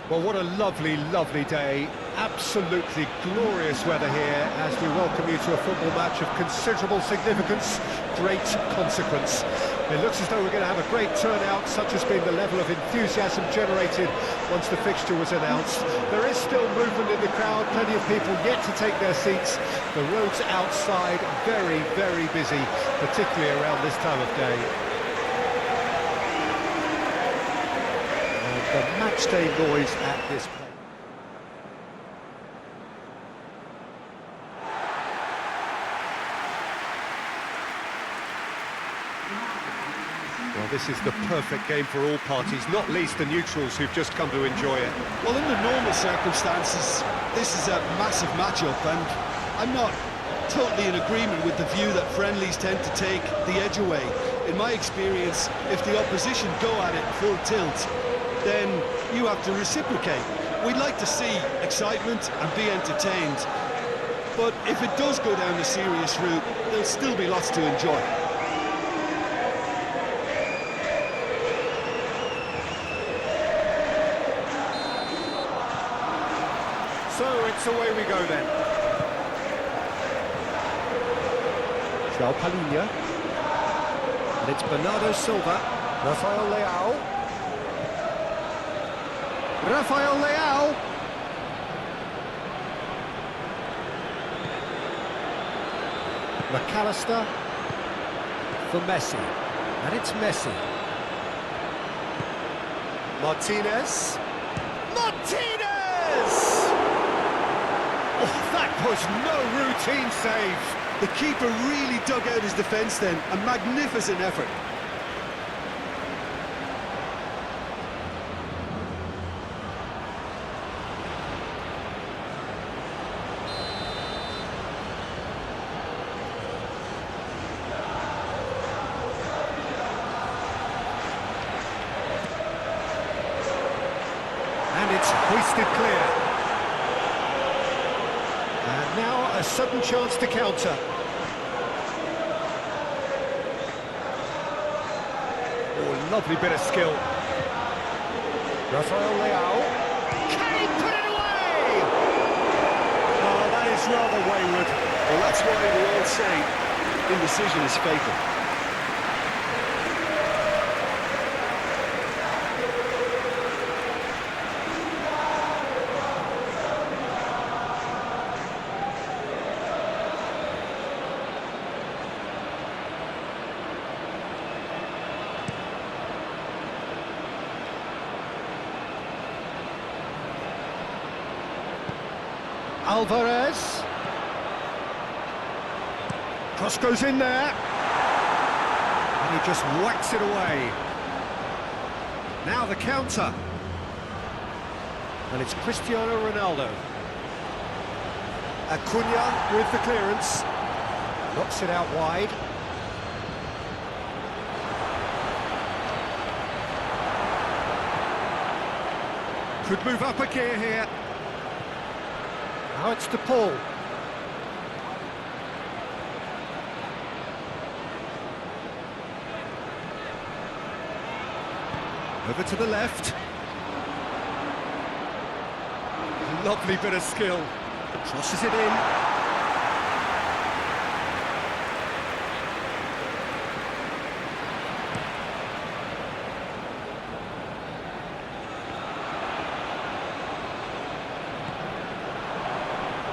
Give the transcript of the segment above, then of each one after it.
Well, what a lovely, lovely day. Absolutely glorious weather here as we welcome you to a football match of considerable significance, great consequence. It looks as though we're going to have a great turnout, such has been the level of enthusiasm generated once the fixture was announced. There is still movement in the crowd, plenty of people yet to take their seats. The roads outside very, very busy, particularly around this time of day. The matchday noise at this place. Well, this is the perfect game for all parties, not least the neutrals who've just come to enjoy it. Well, under normal circumstances, this is a massive match-up, and I'm not totally in agreement with the view that friendlies tend to take the edge away. In my experience, if the opposition go at it full tilt, then you have to reciprocate. We'd like to see excitement and be entertained, but if it does go down the serious route, there'll still be lots to enjoy. So it's away we go then. João Palhinha. And it's Bernardo Silva. Rafael Leao. Rafael Leao. McAllister for Messi. And it's Messi. Martinez. Martinez! Oh, that was no routine save. The keeper really dug out his defence then. A magnificent effort. And it's hoisted clear. And now a sudden chance to counter. Oh, lovely bit of skill. Rafael Leao. Can he put it away? Oh, that is rather wayward. Well, that's why we all say indecision is fatal. Alvarez. Cross goes in there. And he just whacks it away. Now the counter. And it's Cristiano Ronaldo. Acuna with the clearance. Knocks it out wide. Could move up a gear here. Now it's to Paul. Over to the left. Lovely bit of skill. Crosses it in.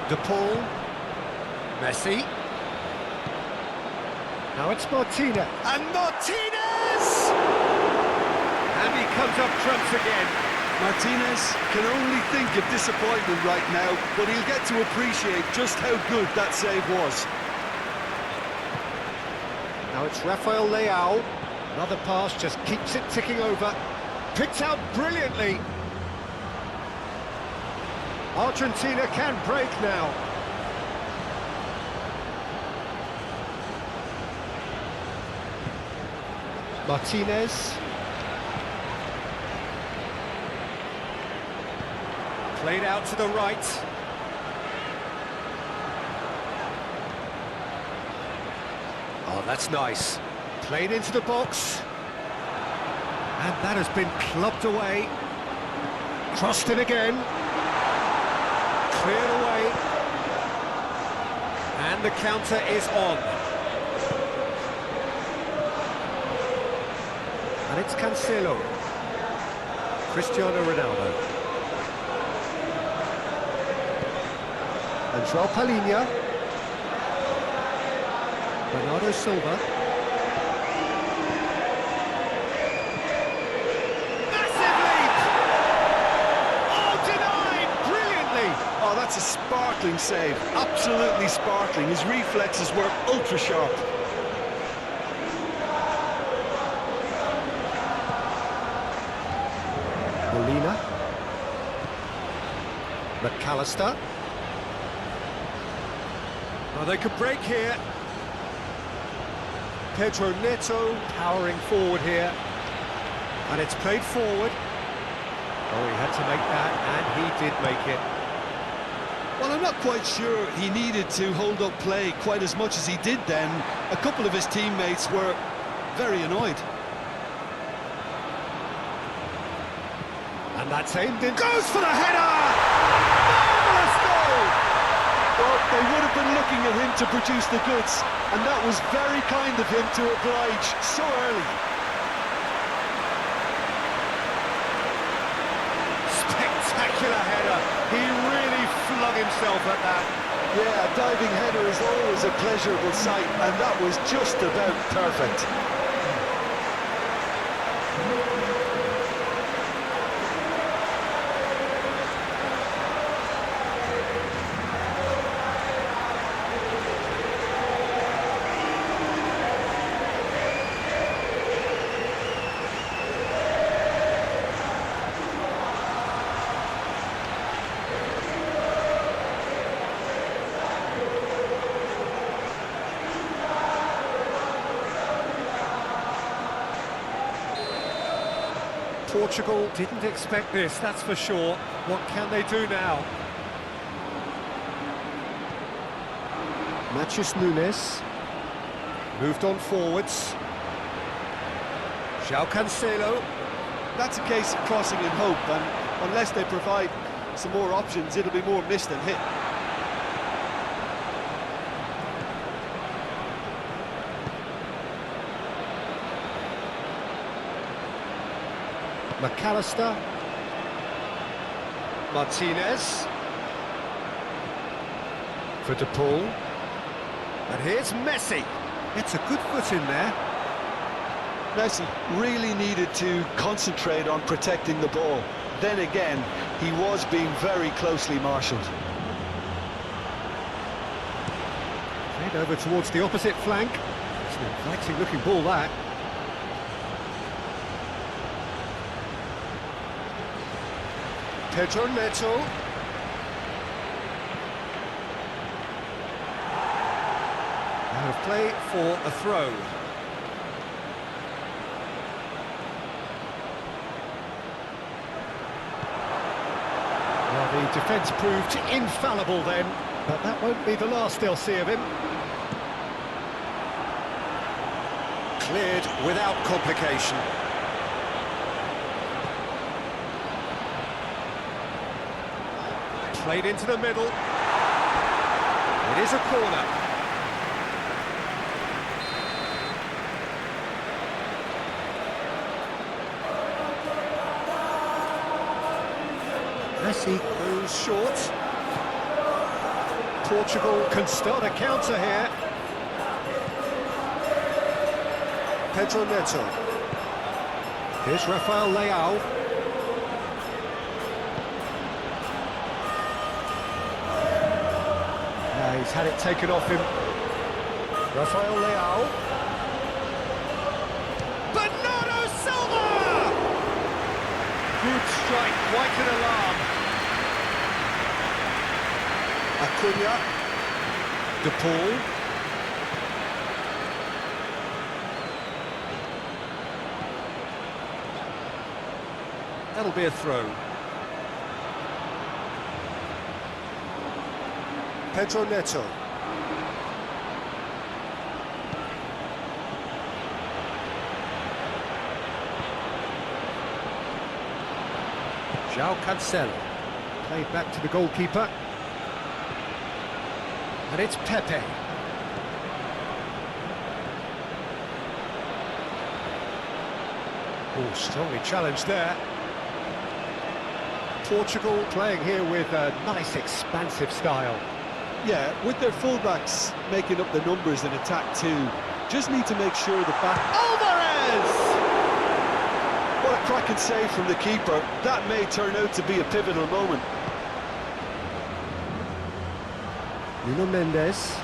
De Paul. Messi. Now it's Martinez. And Martinez! And he comes up trumps again. Martinez can only think of disappointment right now, but he'll get to appreciate just how good that save was. Now it's Rafael Leao. Another pass just keeps it ticking over. Picked out brilliantly. Argentina can break now. Martinez. Played out to the right. Oh, that's nice. Played into the box. And that has been clubbed away. Crossed it again. Cleared away. And the counter is on. And it's Cancelo. Cristiano Ronaldo. And João Palhinha. Bernardo Silva. Massive leap! Oh, denied! Brilliantly! Oh, that's a sparkling save. Absolutely sparkling. His reflexes were ultra sharp. Molina. McAllister. Oh, they could break here. Pedro Neto powering forward here. And it's played forward. Oh, he had to make that, and he did make it. Well, I'm not quite sure he needed to hold up play quite as much as he did then. A couple of his teammates were very annoyed. And that's aimed in. Goes for the header! Marvellous goal! Well, they would have been looking at him to produce the goods, and that was very kind of him to oblige so early. Spectacular header. He really flung himself at that. Yeah, a diving header is always a pleasurable sight, and that was just about perfect. Portugal didn't expect this, that's for sure. What can they do now? Matheus Nunes moved on forwards. João Cancelo. That's a case of crossing in hope, and unless they provide some more options, it'll be more missed than hit. McAllister. Martinez. For De Paul. And here's Messi. It's a good foot in there. Messi really needed to concentrate on protecting the ball. Then again, he was being very closely marshalled. Played over towards the opposite flank. It's an inviting looking ball, that. Pedro Neto. Out of play for a throw. Well, the defence proved infallible then, but that won't be the last they'll see of him. Cleared without complication. Played into the middle. It is a corner. Messi goes short. Portugal can start a counter here. Pedro Neto. Here's Rafael Leao. He's had it taken off him. Rafael Leao. Bernardo Silva! Good strike, quite an alarm. Acuna. De Paul. That'll be a throw. Pedro Neto. Cancelo. Played back to the goalkeeper. And it's Pepe. Oh, strongly challenged there. Portugal playing here with a nice expansive style. Yeah, with their fullbacks making up the numbers in attack too, just need to make sure the back... Alvarez! What a cracking save from the keeper. That may turn out to be a pivotal moment. Nuno Mendes.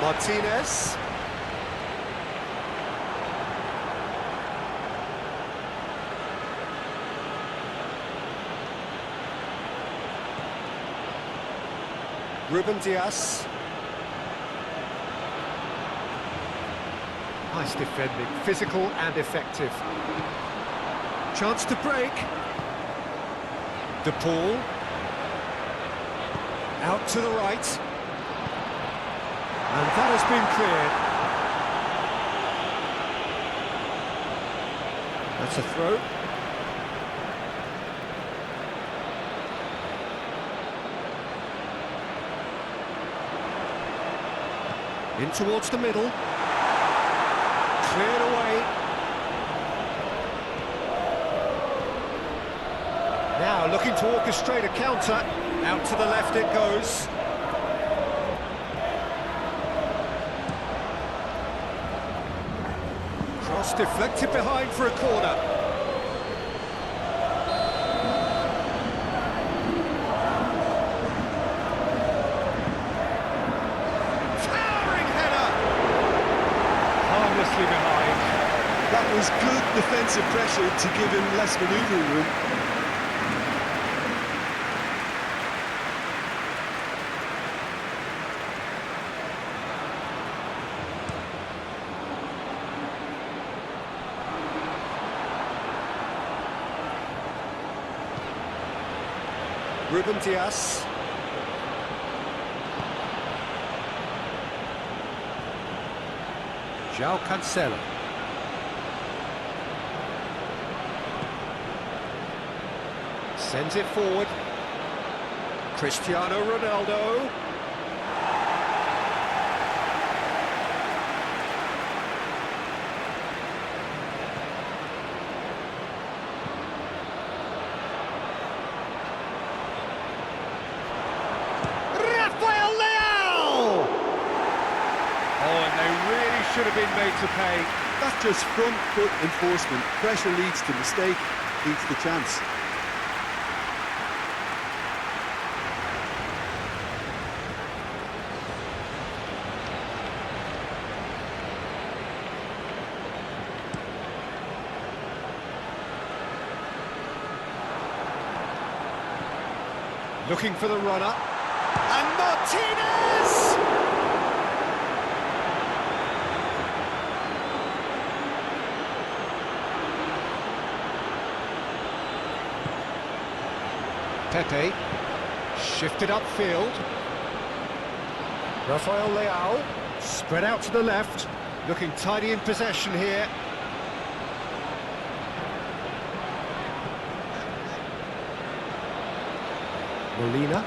Martinez. Ruben Dias. Nice defending, physical and effective. Chance to break. De Paul. Out to the right. And that has been cleared. That's a throw. In towards the middle. Cleared away. Now looking to orchestrate a counter. Out to the left it goes. Cross deflected behind for a corner. Towering header! Harmlessly behind. That was good defensive pressure to give him less manoeuvring room. Ruben Dias. João Cancelo. Sends it forward. Cristiano Ronaldo. Should have been made to pay. That's just front foot enforcement. Pressure leads to mistake, leads to chance. Looking for the runner. And Martinez! Pepe, shifted upfield. Rafael Leao, spread out to the left, looking tidy in possession here. Molina.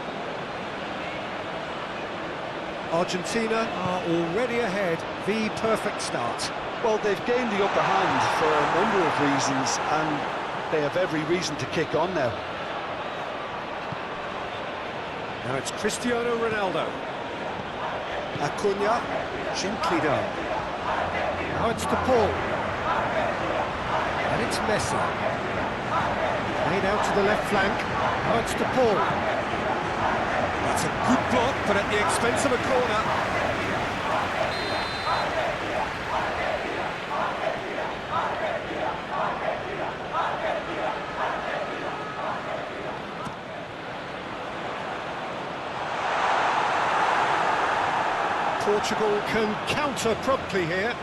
Argentina are already ahead, the perfect start. Well, they've gained the upper hand for a number of reasons, and they have every reason to kick on now. Now it's Cristiano Ronaldo. Acuna, gently done. Now it's De Paul. And it's Messi. Played out to the left flank. Now it's De Paul. That's a good block, but at the expense of a corner. Portugal can counter promptly here.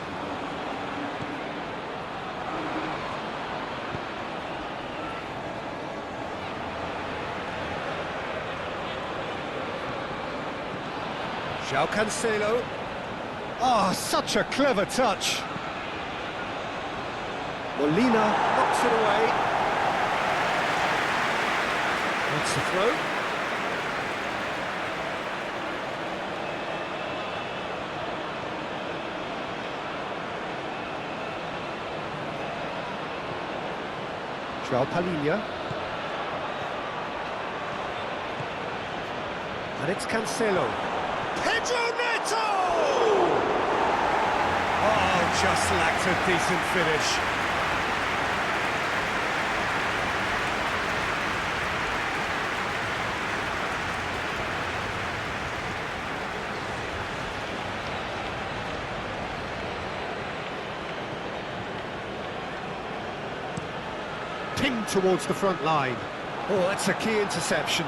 João Cancelo. Oh, such a clever touch. Molina knocks it away. That's the throw. João Palhinha. And it's Cancelo. Pedro Neto! Oh, just lacked a decent finish. Pinged towards the front line. Oh, that's a key interception.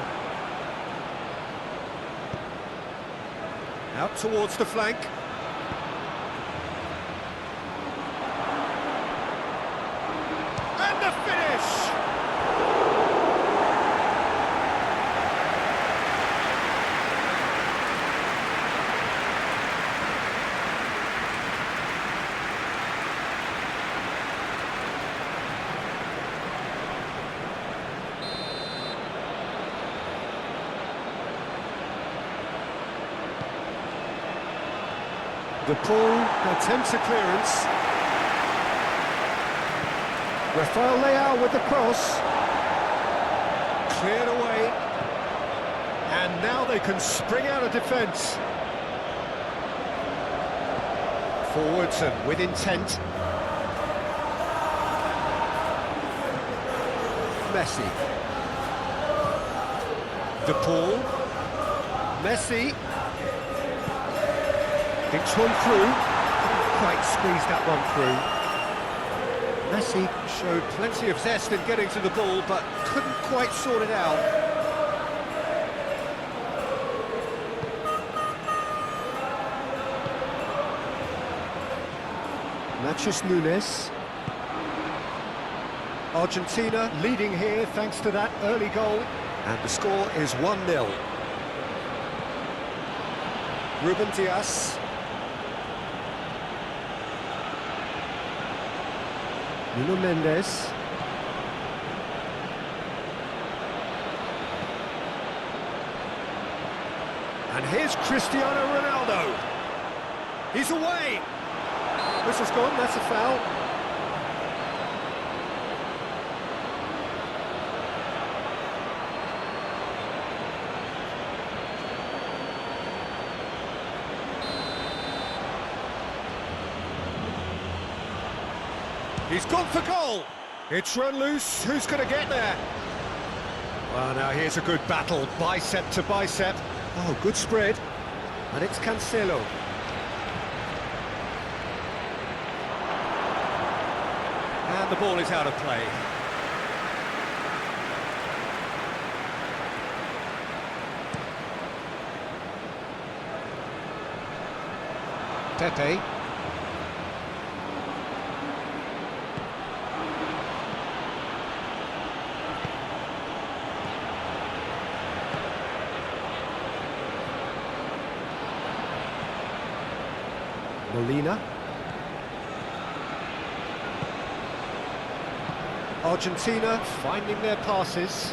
Out towards the flank. And the finish! The Paul attempts a clearance. Rafael Leao with the cross. Cleared away. And now they can spring out of defence. Forwards and with intent. Messi. De Paul. Messi. Thinks one through, couldn't quite squeeze that one through. Messi showed plenty of zest in getting to the ball, but couldn't quite sort it out. Matias Nunes. Argentina leading here thanks to that early goal. And the score is 1-0. Ruben Dias. Nuno Mendes. And here's Cristiano Ronaldo. He's away. Whistle's gone, that's a foul. He's gone for goal. It's run loose. Who's going to get there? Well, now here's a good battle, bicep to bicep. Oh, good spread. And it's Cancelo. And the ball is out of play. Pepe. Molina. Argentina finding their passes.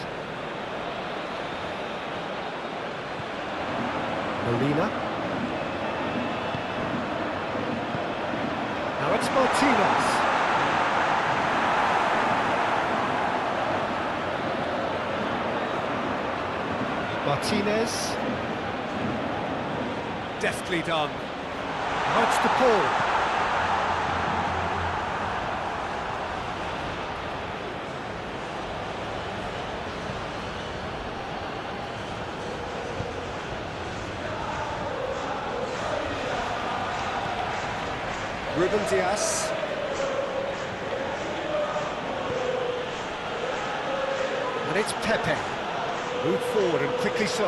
Molina. Now it's Martinez. Martinez. Deftly done. Now it's De Paul. Ruben Dias. And it's Pepe. Move forward and quickly so.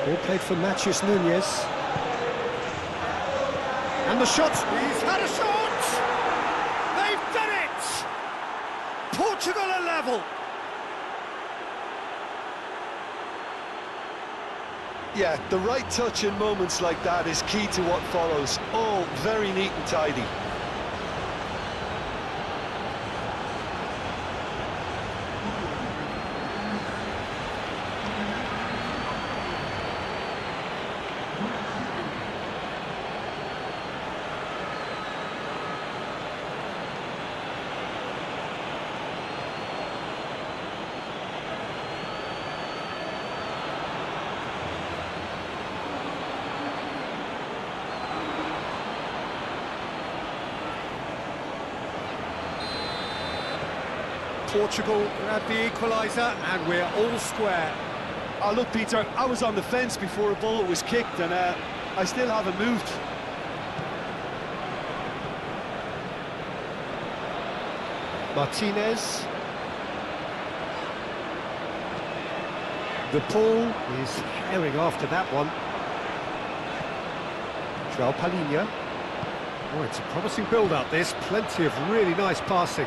Ball played for Matias Nunes. And the shot. He's had a shot! They've done it! Portugal are level. Yeah, the right touch in moments like that is key to what follows. Oh, very neat and tidy. Portugal grab the equalizer, and we're all square. Oh, look, Peter, I was on the fence before a ball was kicked, and I still haven't moved. Martinez. The ball is herring after that one. João Palhinha. Oh, it's a promising build-up, this. Plenty of really nice passing.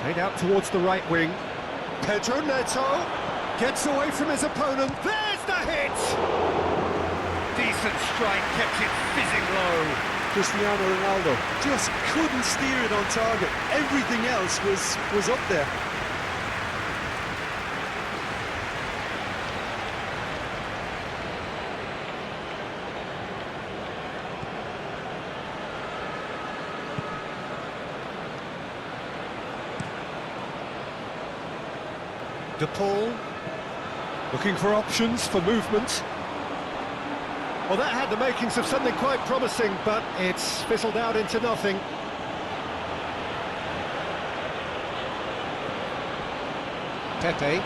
Played out towards the right wing. Pedro Neto gets away from his opponent. There's the hit! Decent strike, kept it fizzing low. Cristiano Ronaldo just couldn't steer it on target. Everything else was up there. De Paul, looking for options for movement. Well, that had the makings of something quite promising, but it's fizzled out into nothing. Pepe.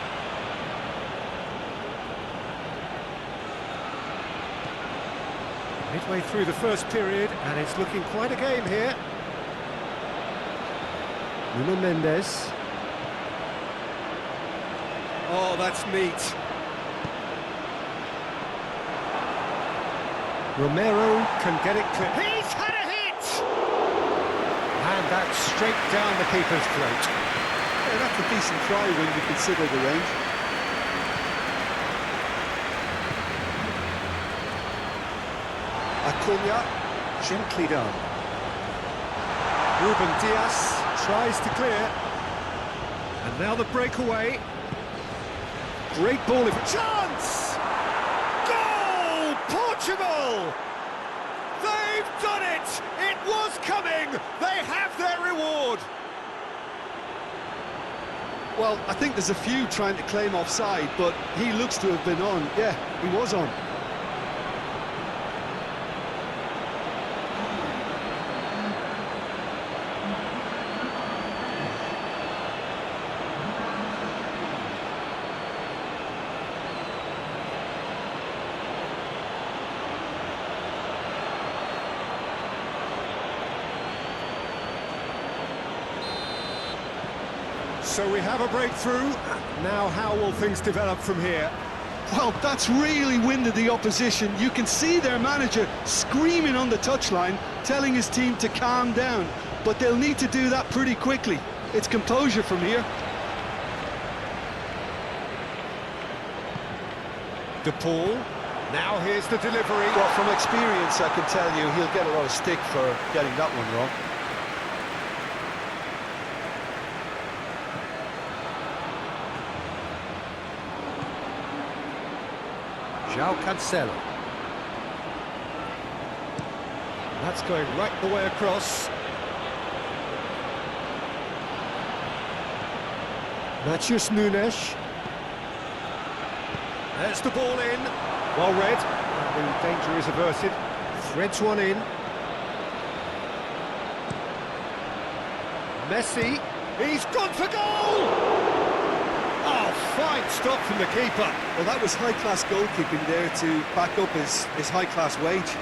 Midway through the first period, and it's looking quite a game here. Nuno Mendes. Oh, that's neat. Romero can get it clear. He's had a hit! And that's straight down the keeper's throat. Yeah, that's a decent try when you consider the range. Acuna, gently done. Ruben Dias tries to clear. And now the breakaway. Great ball, if a chance! Goal! Portugal! They've done it! It was coming! They have their reward! Well, I think there's a few trying to claim offside, but he looks to have been on. Yeah, he was on. So we have a breakthrough. Now how will things develop from here? Well, that's really winded the opposition. You can see their manager screaming on the touchline, telling his team to calm down. But they'll need to do that pretty quickly. It's composure from here. De Paul. Now here's the delivery. Well, from experience, I can tell you he'll get a lot of stick for getting that one wrong. João Cancelo. That's going right the way across. Matheus Nunes. There's the ball in. Well read. The danger is averted. Threads one in. Messi. He's gone for goal! Oh, fine stop from the keeper. Well, that was high-class goalkeeping there to back up his high-class wage.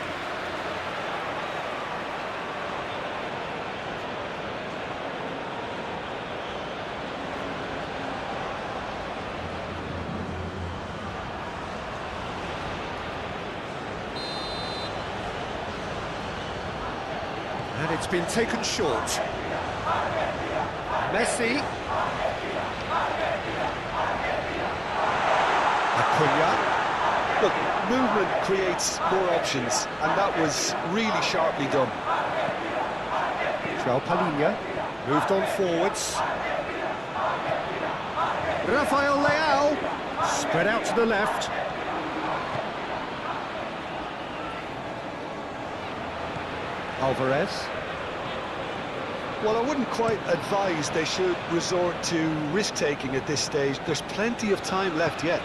And it's been taken short. Messi. Acuna. Look, movement creates more options, and that was really sharply done. Palinha moved on forwards. Rafael Leao spread out to the left. Alvarez. Well, I wouldn't quite advise they should resort to risk-taking at this stage. There's plenty of time left yet.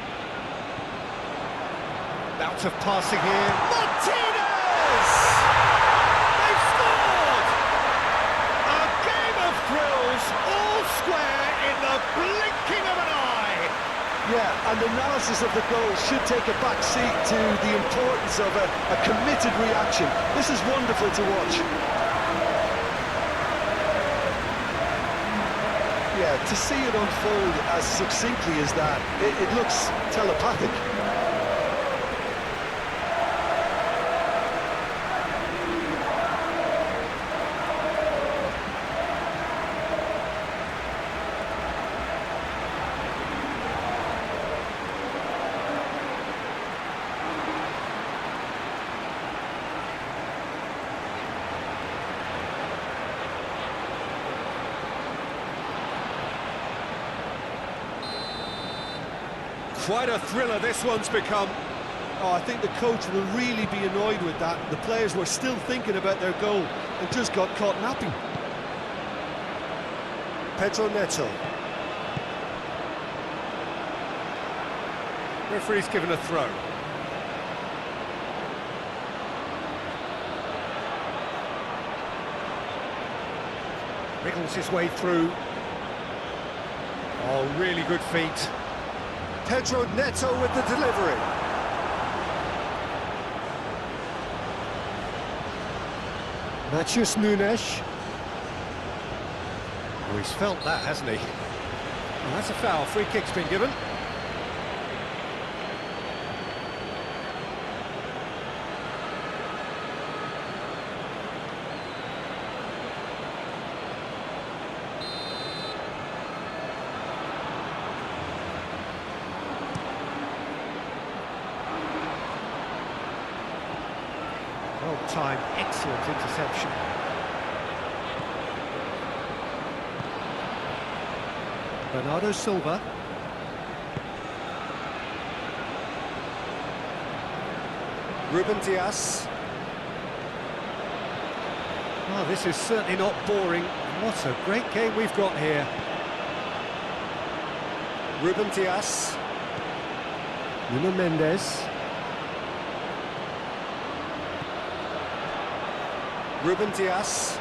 Bout of passing here. Martinez! They've scored! A game of thrills, all square in the blinking of an eye. Yeah, and the analysis of the goal should take a back seat to the importance of a committed reaction. This is wonderful to watch. Yeah, to see it unfold as succinctly as that, it looks telepathic. Quite a thriller this one's become. Oh, I think the coach will really be annoyed with that. The players were still thinking about their goal and just got caught napping. Pedro Neto. Referee's given a throw. Wriggles his way through. Oh, really good feet. Pedro Neto with the delivery. Matheus Nunes. Oh, he's felt that, hasn't he? Well, that's a foul. Free kick's been given. Well-timed, excellent interception. Bernardo Silva. Ruben Dias. Oh, this is certainly not boring. What a great game we've got here. Ruben Dias. Nuno Mendes. Ruben Dias.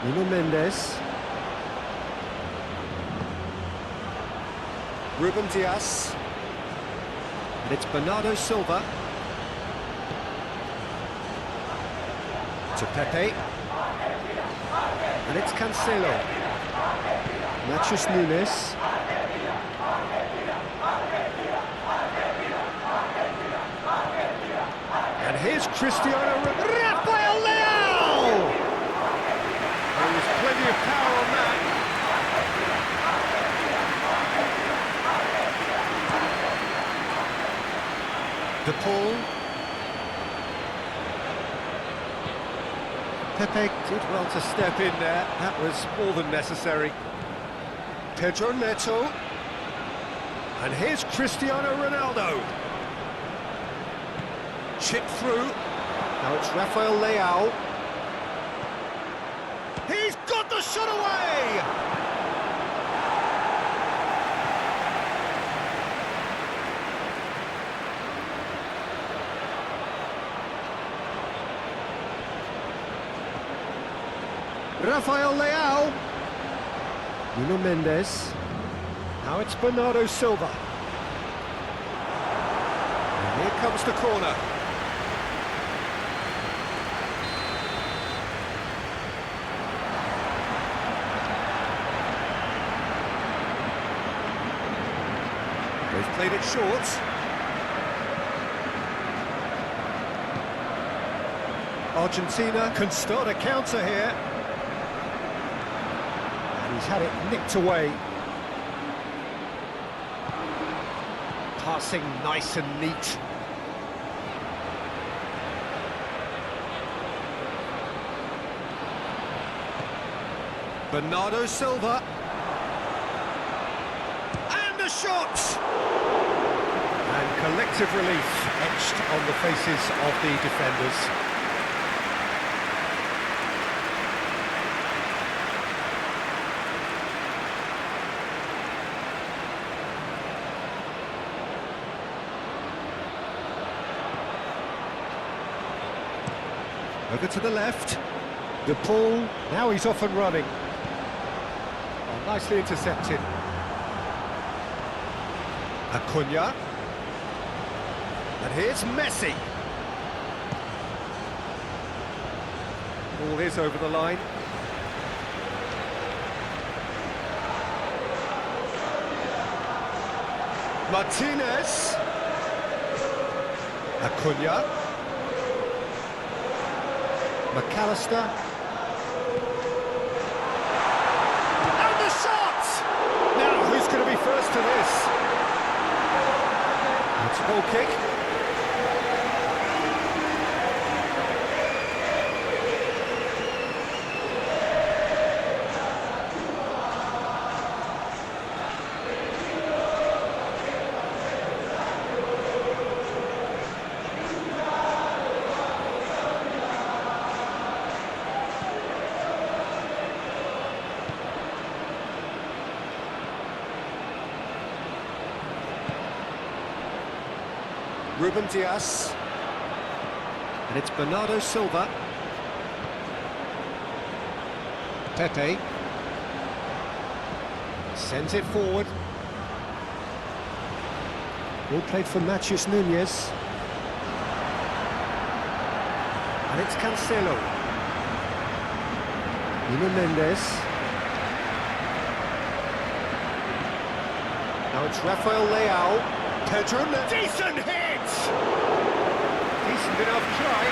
Nuno Mendes. Ruben Dias. And it's Bernardo Silva. To Pepe. And it's Cancelo. Matheus Nunes. And here's Cristiano Rafael Leao! There was plenty of power on that. De Paul. Pepe did well to step in there. That was more than necessary. Pedro Neto. And here's Cristiano Ronaldo. Chip through. Now it's Rafael Leao. He's got the shot away! Rafael Leao. Nuno Mendes. Now it's Bernardo Silva. And here comes the corner. They've played it short. Argentina can start a counter here. And he's had it nicked away. Passing nice and neat. Bernardo Silva. And a shot! And collective relief etched on the faces of the defenders. Over to the left. De Paul, now he's off and running. Oh, nicely intercepted. Acuna. And here's Messi. Ball is over the line. Martinez. Acuna. McAllister. And the shot! Now, who's going to be first to this? It's a goal kick. Ruben Dias, and it's Bernardo Silva. Pepe sends it forward. Ball played for Matheus Nunes, and it's Cancelo. Nuno Mendes. Now it's Rafael Leao. Pedro, decent hit! Decent enough try.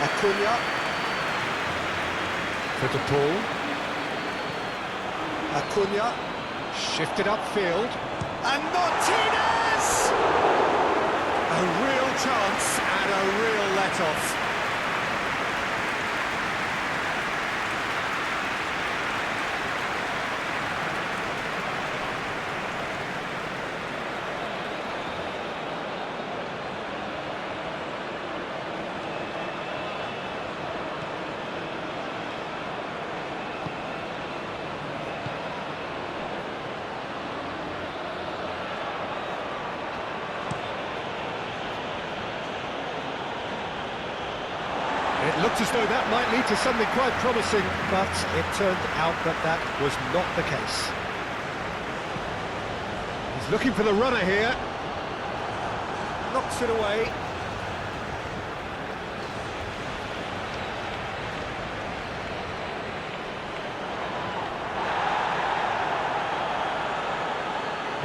Acuna. For De Paul. Acuna. Shifted upfield. And Martinez! A real chance and a real let-off. It looked as though that might lead to something quite promising, but it turned out that that was not the case. He's looking for the runner here. Knocks it away.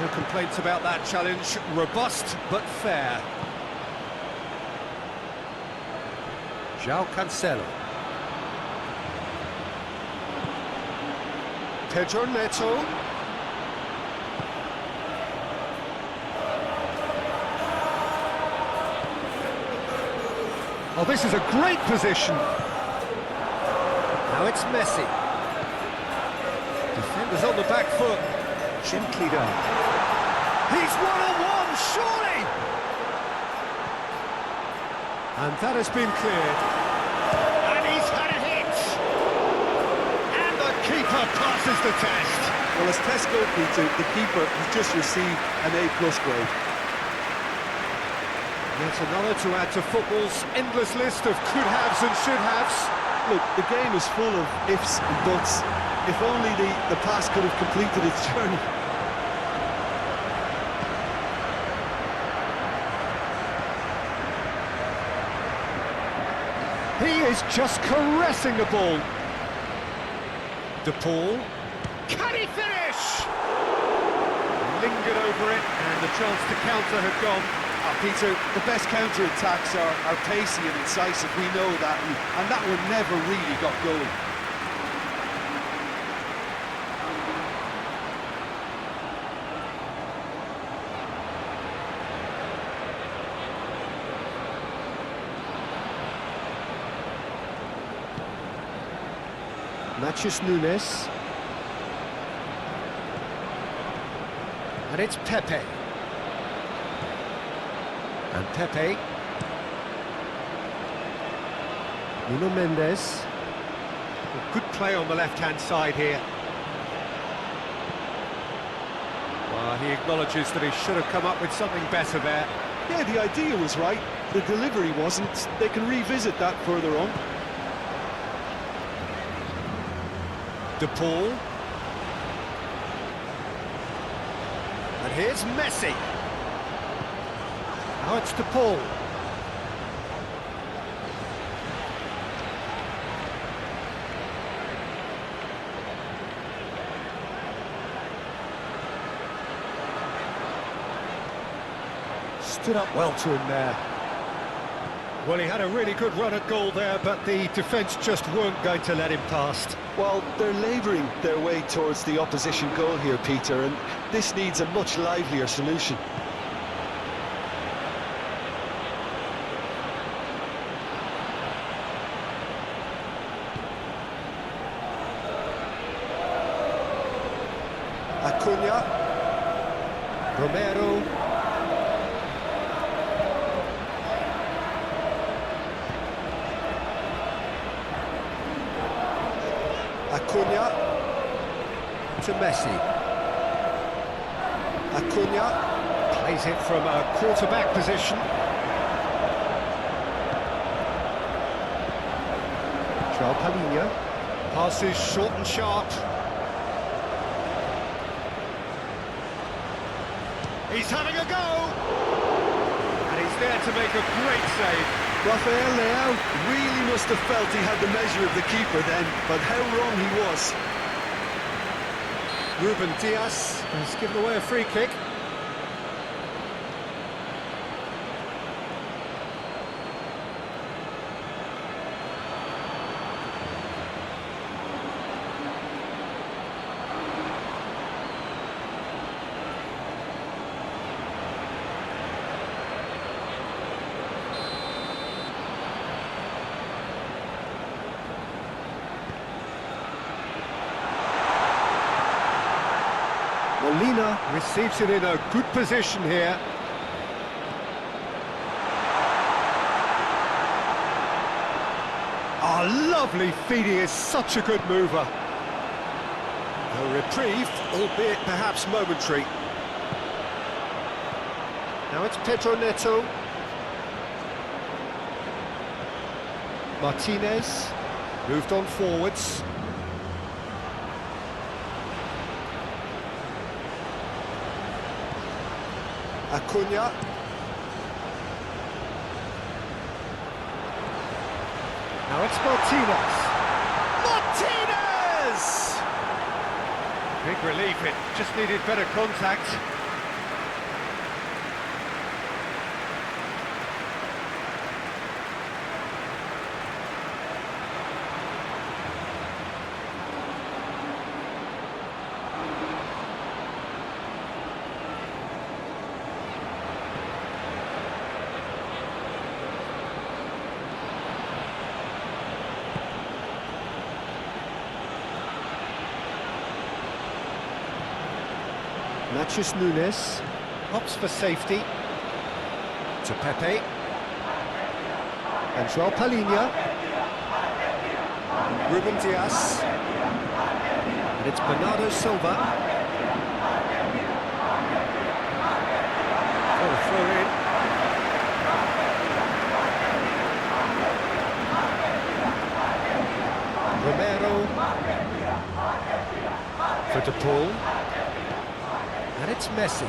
No complaints about that challenge. Robust, but fair. João Cancelo. Pedro Neto. Oh, this is a great position. Now it's Messi. Defenders on the back foot. Gently done. He's one-on-one, surely! And that has been cleared. And he's had a hit! And the keeper passes the test. Well, as test go, Peter, the keeper has just received an A+ grade. Yet another to add to football's endless list of could-haves and should-haves. Look, the game is full of ifs and buts. If only the pass could have completed its journey. He is just caressing the ball. De Paul. Can he finish? Lingered over it, and the chance to counter had gone. Peter, the best counter-attacks are pacey and incisive, we know that, and that one never really got going. Nunes. And it's Pepe. And Pepe. Nuno Mendes. Good play on the left-hand side here. Well, he acknowledges that he should have come up with something better there. Yeah, the idea was right, the delivery wasn't. They can revisit that further on. De Paul. And here's Messi. Now it's De Paul. Stood up well to him there. Well, he had a really good run at goal there, but the defence just weren't going to let him past. Well, they're labouring their way towards the opposition goal here, Peter, and this needs a much livelier solution. Acuna. Romero. Acuna to Messi. Acuna plays it from a quarterback position. João Palhinha passes short and sharp. He's having a go! And he's there to make a great save. Rafael Leao really must have felt he had the measure of the keeper then, but how wrong he was. Ruben Dias has given away a free kick. Molina receives it in a good position here. Lovely feed, he is such a good mover. A reprieve, albeit perhaps momentary. Now it's Pedro Neto. Martinez moved on forwards. Acuna. Now it's Martinez. Martinez! Big relief, it just needed better contact. Nunes opts for safety to Pepe and João Palhinha. Ruben Dias, and it's Bernardo Silva. Oh, throw in. Romero for De Paul. And it's Messi.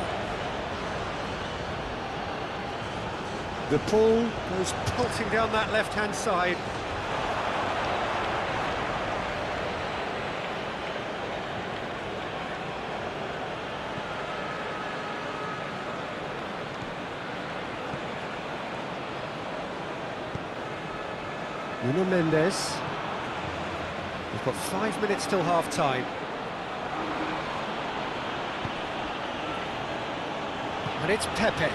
De Paul goes pulsing down that left-hand side. Nuno Mendes. We've got 5 minutes till half-time. And it's Pepe.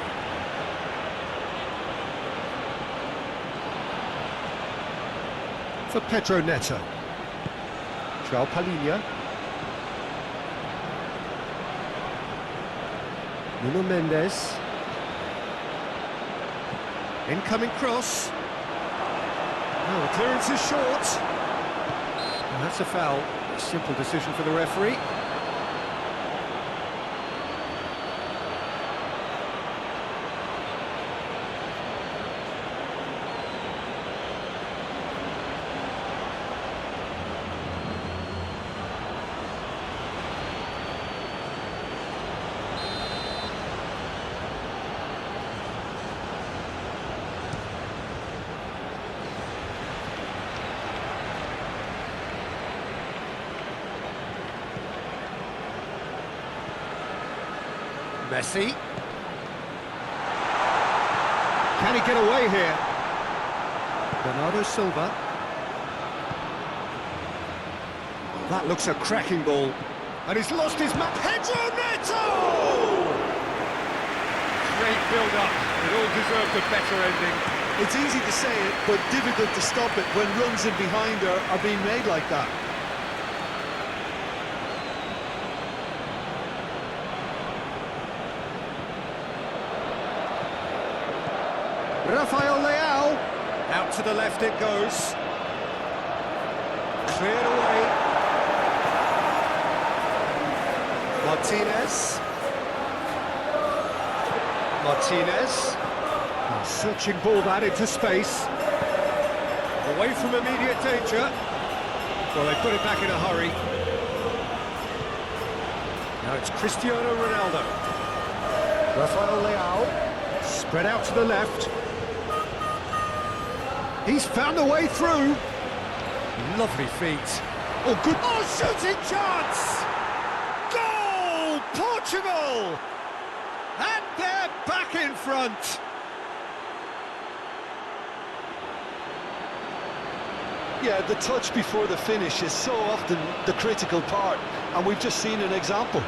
For Pedro Neto. João Palhinha. Nuno Mendes. Incoming cross. Oh, the clearance is short. And that's a foul. A simple decision for the referee. Messi. Can he get away here? Bernardo Silva. That looks a cracking ball. And he's lost his map. Pedro Neto! Great build-up. It all deserved a better ending. It's easy to say it, but difficult to stop it when runs in behind are being made like that. Rafael Leao. Out to the left it goes. Cleared away. Martinez. A searching ball that into space. Away from immediate danger. Well, they put it back in a hurry. Now it's Cristiano Ronaldo. Rafael Leao. Spread out to the left. He's found a way through. Lovely feet. Oh, good. Oh, shooting chance! Goal! Portugal! And they're back in front. Yeah, the touch before the finish is so often the critical part, and we've just seen an example.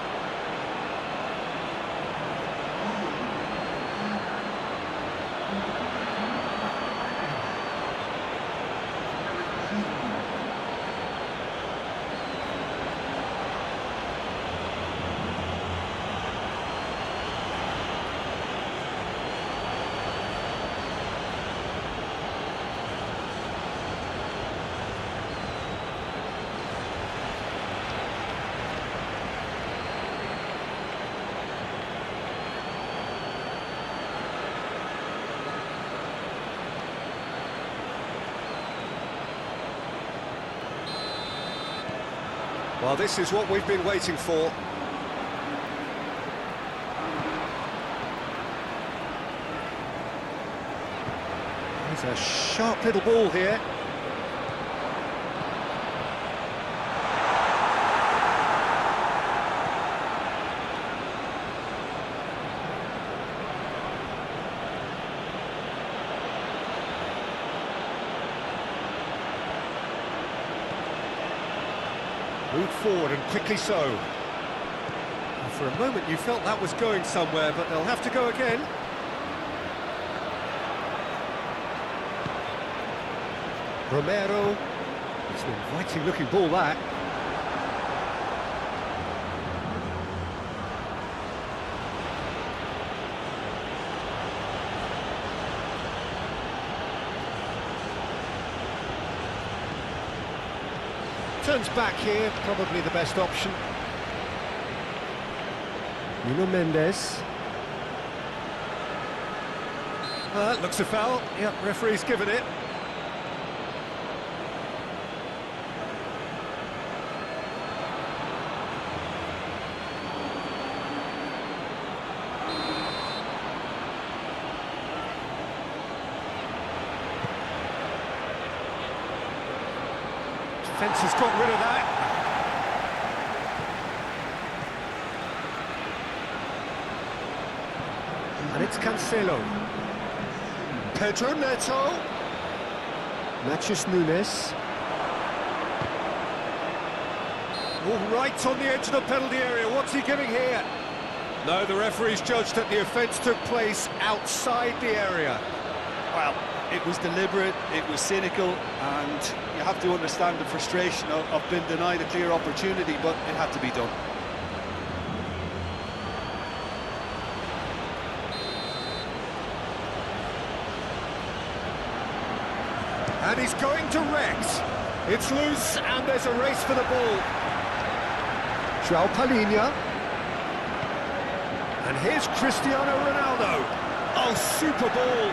Well, this is what we've been waiting for. There's a sharp little ball here. Moved forward and quickly so. And for a moment you felt that was going somewhere, but they'll have to go again. Romero. It's an inviting looking ball, that. Turns back here, probably the best option. Nuno Mendes. Looks a foul. Yep, referee's given it. Defence has got rid of that. And it's Cancelo. Pedro Neto. Matheus Nunes. Oh, right on the edge of the penalty area. What's he giving here? No, the referee's judged that the offence took place outside the area. Well, It was deliberate, it was cynical, and you have to understand the frustration of being denied a clear opportunity, but it had to be done. And he's going direct. It's loose, and there's a race for the ball. João Palhinha. And here's Cristiano Ronaldo. Oh, super ball.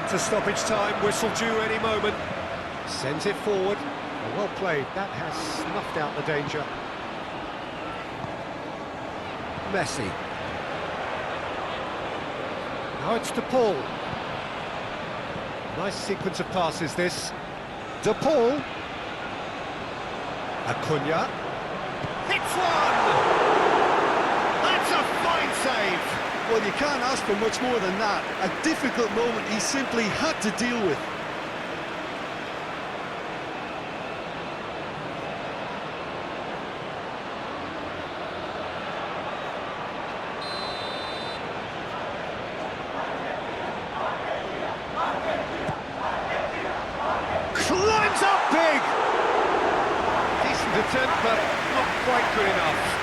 Into stoppage time, whistle due any moment. Sends it forward. Well played, that has snuffed out the danger. Messi. Now it's De Paul. Nice sequence of passes this. De Paul. Acuna. Hits one! That's a fine save! Well, you can't ask for much more than that. A difficult moment he simply had to deal with. Climbs up big! Decent attempt, but not quite good enough.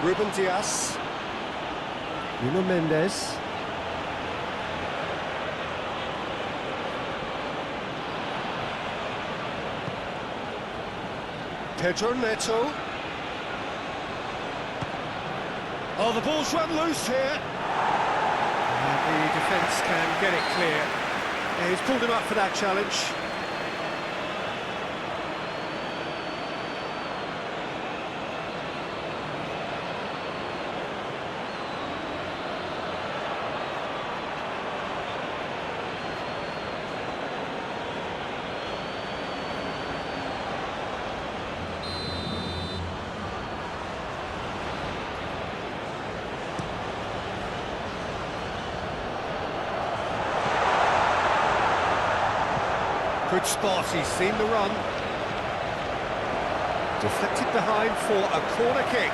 Ruben Dias. Nuno Mendes. Pedro Neto. Oh, the ball's run loose here. And the defence can get it clear. Yeah, he's pulled him up for that challenge. Good spot, he's seen the run. Deflected behind for a corner kick.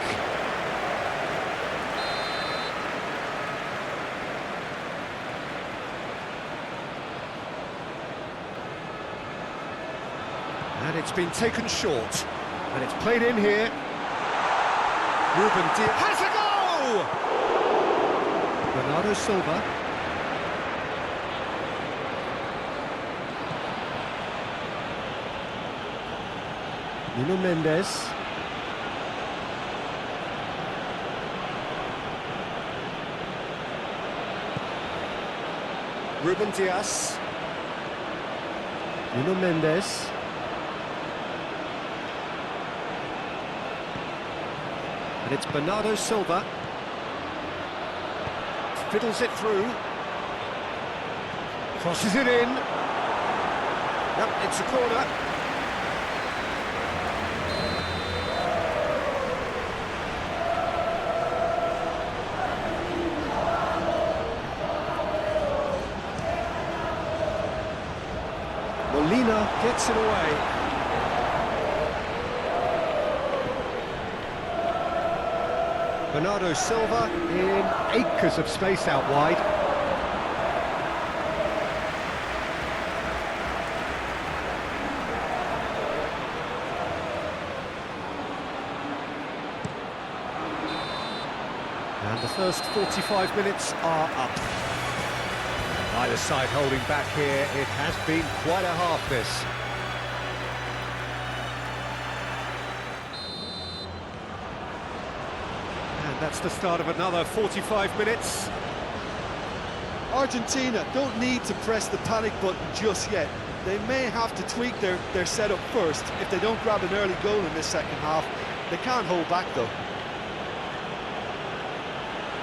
And it's been taken short. And it's played in here. Ruben Dias has a goal! Bernardo Silva. Nuno Mendes. Ruben Dias. Nuno Mendes. And it's Bernardo Silva. Fiddles it through. Crosses it in. Yep, it's a corner. Molina gets it away. Bernardo Silva in acres of space out wide. And the first 45 minutes are up. Either side holding back here. It has been quite a half, this. And that's the start of another 45 minutes. Argentina don't need to press the panic button just yet. They may have to tweak their setup first if they don't grab an early goal in this second half. They can't hold back, though.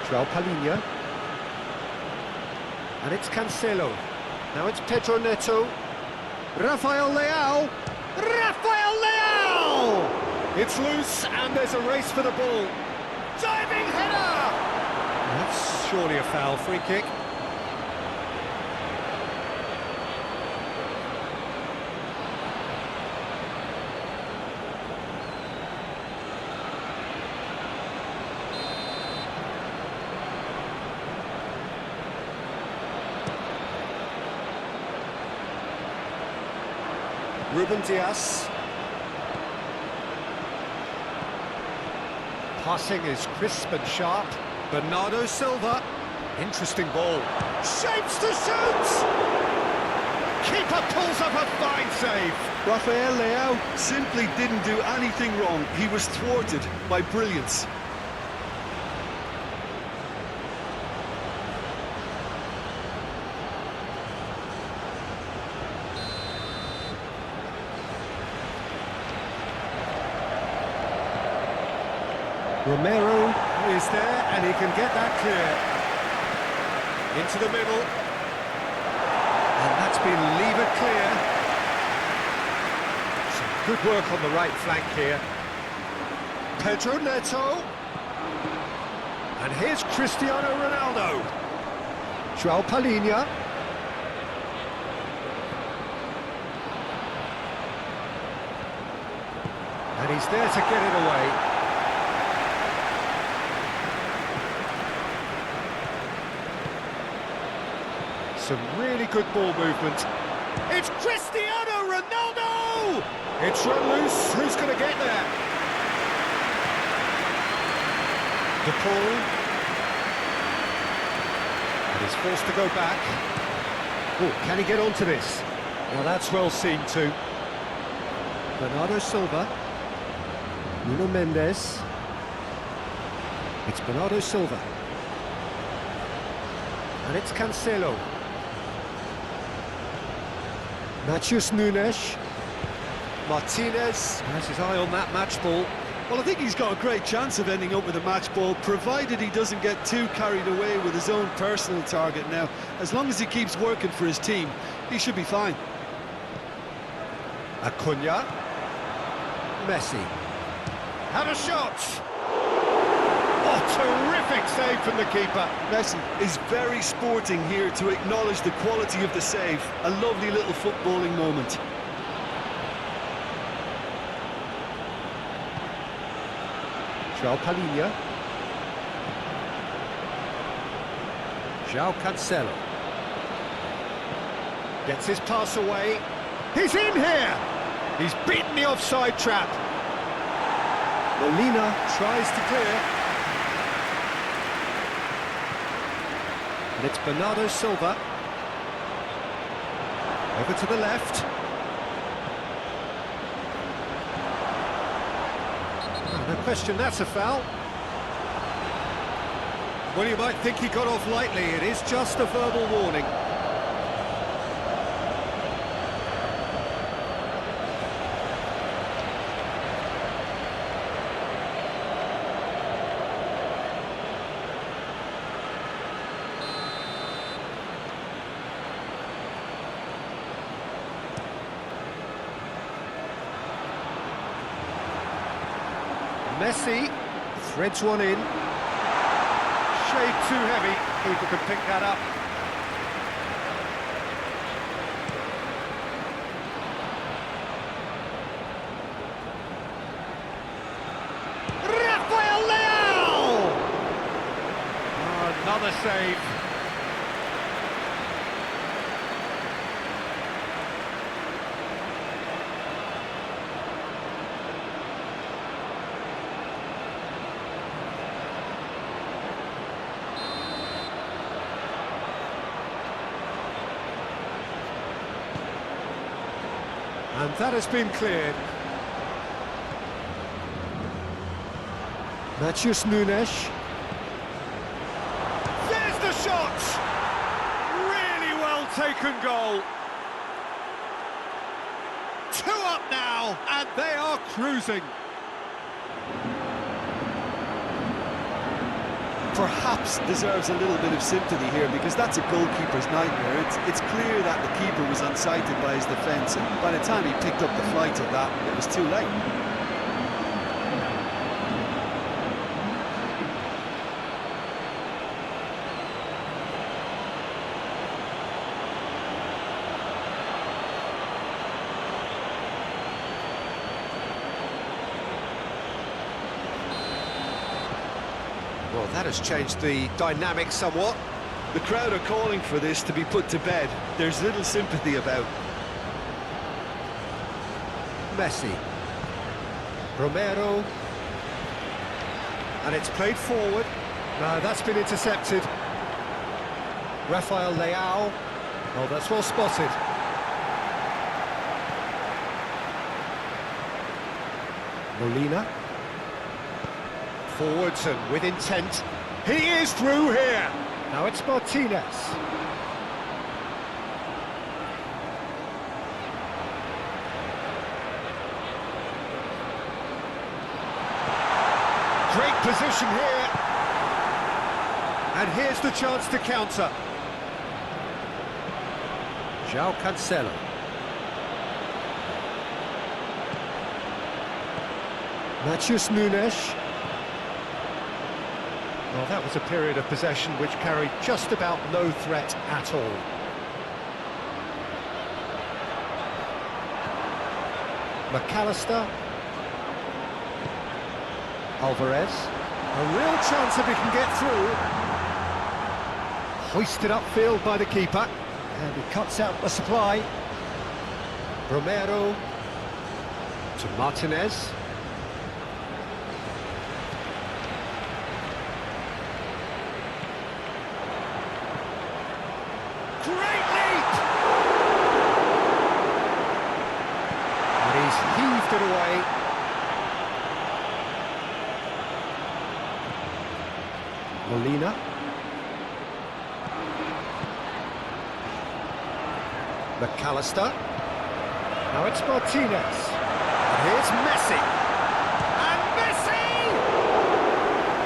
João Palhinha. And it's Cancelo. Now it's Pedro Neto. Rafael Leao. Rafael Leao! It's loose, and there's a race for the ball. Diving header! That's surely a foul. Free kick. Ruben Dias. Passing is crisp and sharp. Bernardo Silva. Interesting ball. Shapes to shoot! Keeper pulls up a fine save. Rafael Leao simply didn't do anything wrong. He was thwarted by brilliance. Romero is there, and he can get that clear. Into the middle. And that's been levered clear. Some good work on the right flank here. Pedro Neto. And here's Cristiano Ronaldo. João Palhinha. And he's there to get it away. Some really good ball movement. It's Cristiano Ronaldo! It's run loose. Who's going to get there? De Paul. And he's forced to go back. Oh, can he get onto this? Well, that's well seen too. Bernardo Silva. Nuno Mendes. It's Bernardo Silva. And it's Cancelo. Matheus Nunes. Martinez has his eye on that match ball. Well, I think he's got a great chance of ending up with a match ball, provided he doesn't get too carried away with his own personal target now. As long as he keeps working for his team, he should be fine. Acuna. Messi. Have a shot! Oh, terrific save from the keeper. Messi is very sporting here to acknowledge the quality of the save. A lovely little footballing moment. João Palhinha. João Cancelo. Gets his pass away. He's in here! He's beaten the offside trap. Molina tries to clear. And it's Bernardo Silva. Over to the left. No question, that's a foul. Well, you might think he got off lightly. It is just a verbal warning. Messi threads one in. Shade too heavy. Keeper can pick that up. Rafael Leao! Oh, another save. And that has been cleared. Matheus Nunes. There's the shot! Really well taken goal. 2 up now, and they are cruising. perhaps deserves a little bit of sympathy here, because that's a goalkeeper's nightmare. It's clear that the keeper was unsighted by his defence, and by the time he picked up the flight of that, it was too late. Well, that has changed the dynamic somewhat. The crowd are calling for this to be put to bed. There's little sympathy about. Messi. Romero. And it's played forward. No, that's been intercepted. Rafael Leao. Oh, that's well spotted. Molina. Forwards and with intent. He is through here. Now it's Martinez. Great position here. And here's the chance to counter. João Cancelo. Matheus Nunes. Well, that was a period of possession which carried just about no threat at all. McAllister. Alvarez. A real chance if he can get through. Hoisted upfield by the keeper. And he cuts out the supply. Romero. To Martinez. Great leap! And he's heaved it away. Molina. McAllister. Now it's Martinez. And here's Messi. And Messi!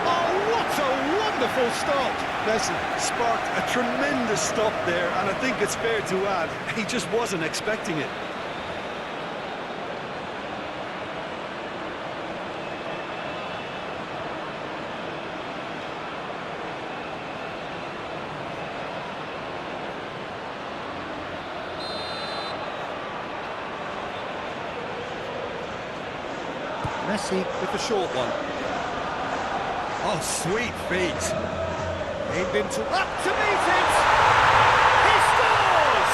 Oh, what a wonderful stop! Messi sparked a tremendous stop there, and I think it's fair to add, he just wasn't expecting it. Messi with the short one. Oh, sweet feet. Aimed into... Up to meet it! He scores!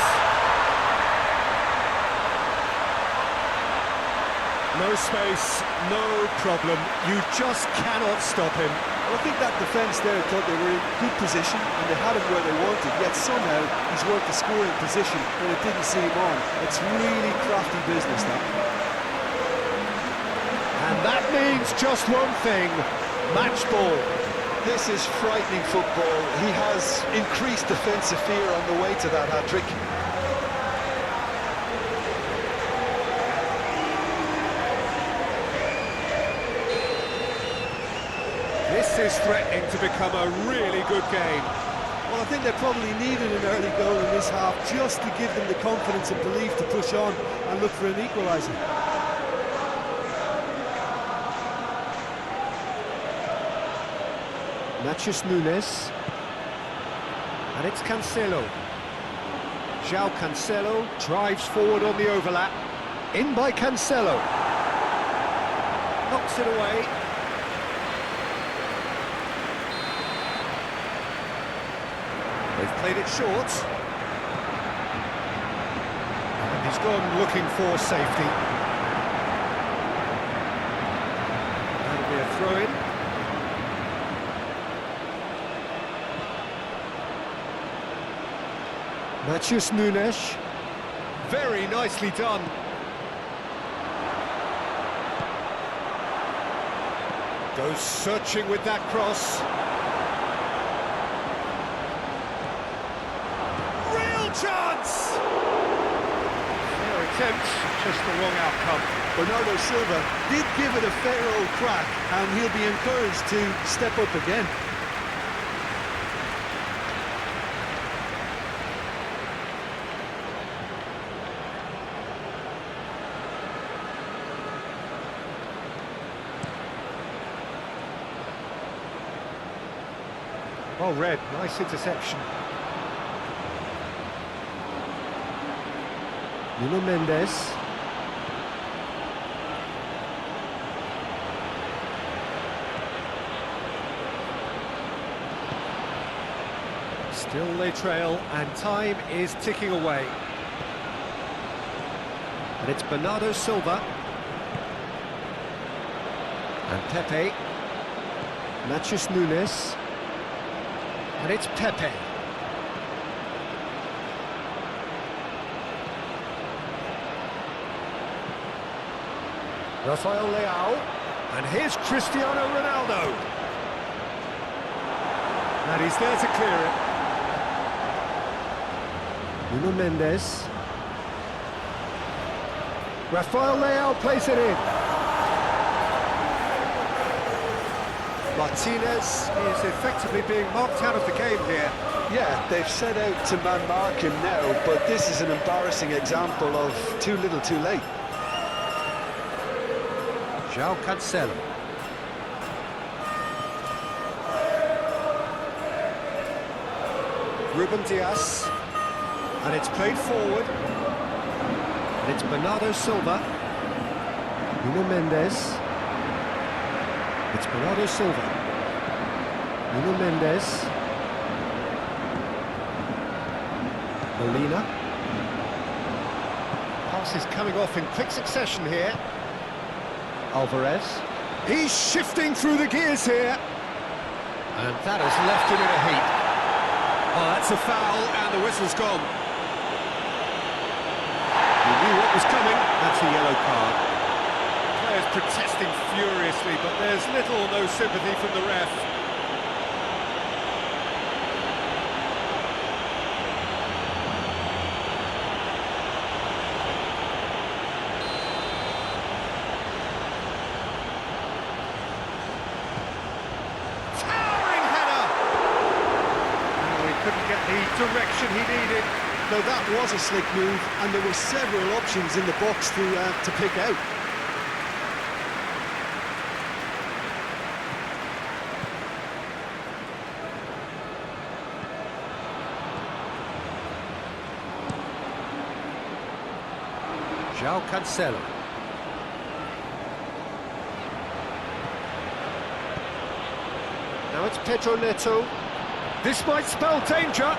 No space, no problem. You just cannot stop him. Well, I think that defence there thought they were in good position and they had him where they wanted, yet somehow he's worked the scoring position when it didn't see him on. It's really crafty business, that. And that means just one thing, match ball. This is frightening football. He has increased defensive fear on the way to that hat-trick. This is threatening to become a really good game. Well, I think they probably needed an early goal in this half just to give them the confidence and belief to push on and look for an equaliser. Matheus Nunes. And it's Cancelo. João Cancelo drives forward on the overlap. In by Cancelo. Knocks it away. They've played it short. And he's gone looking for safety. That'll be a throw-in. Matheus Nunes. Very nicely done. Goes searching with that cross. Real chance! Fair attempt, just the wrong outcome. Bernardo Silva did give it a fair old crack, and he'll be encouraged to step up again. Well read, nice interception. Nuno Mendes. Still they trail, and time is ticking away. And it's Bernardo Silva. And Pepe. Matheus Nunes. And it's Pepe. Rafael Leao. And here's Cristiano Ronaldo. And he's there to clear it. Nuno Mendes. Rafael Leao plays it in. Martinez is effectively being marked out of the game here. Yeah, they've set out to man-mark him now, but this is an embarrassing example of too little too late. João Cancelo. Ruben Dias. And it's played forward. And it's Bernardo Silva. Nuno Mendes. It's Bernardo Silva. Nuno Mendes. Molina. Pass is coming off in quick succession here. Alvarez. He's shifting through the gears here. And that has left him in a heap. Oh, that's a foul, and the whistle's gone. He knew what was coming. That's a yellow card. Players protesting furiously, but there's little or no sympathy from the ref. Couldn't get the direction he needed. Now that was a slick move, and there were several options in the box to pick out. João Cancelo. Now it's Pedro Neto. This might spell danger.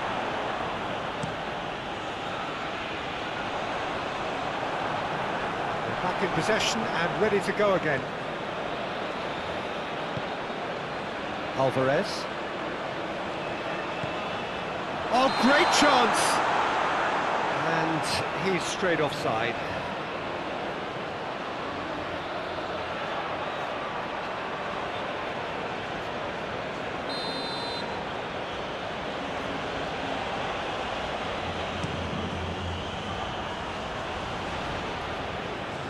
They're back in possession and ready to go again. Alvarez. Oh, great chance! And he's straight offside.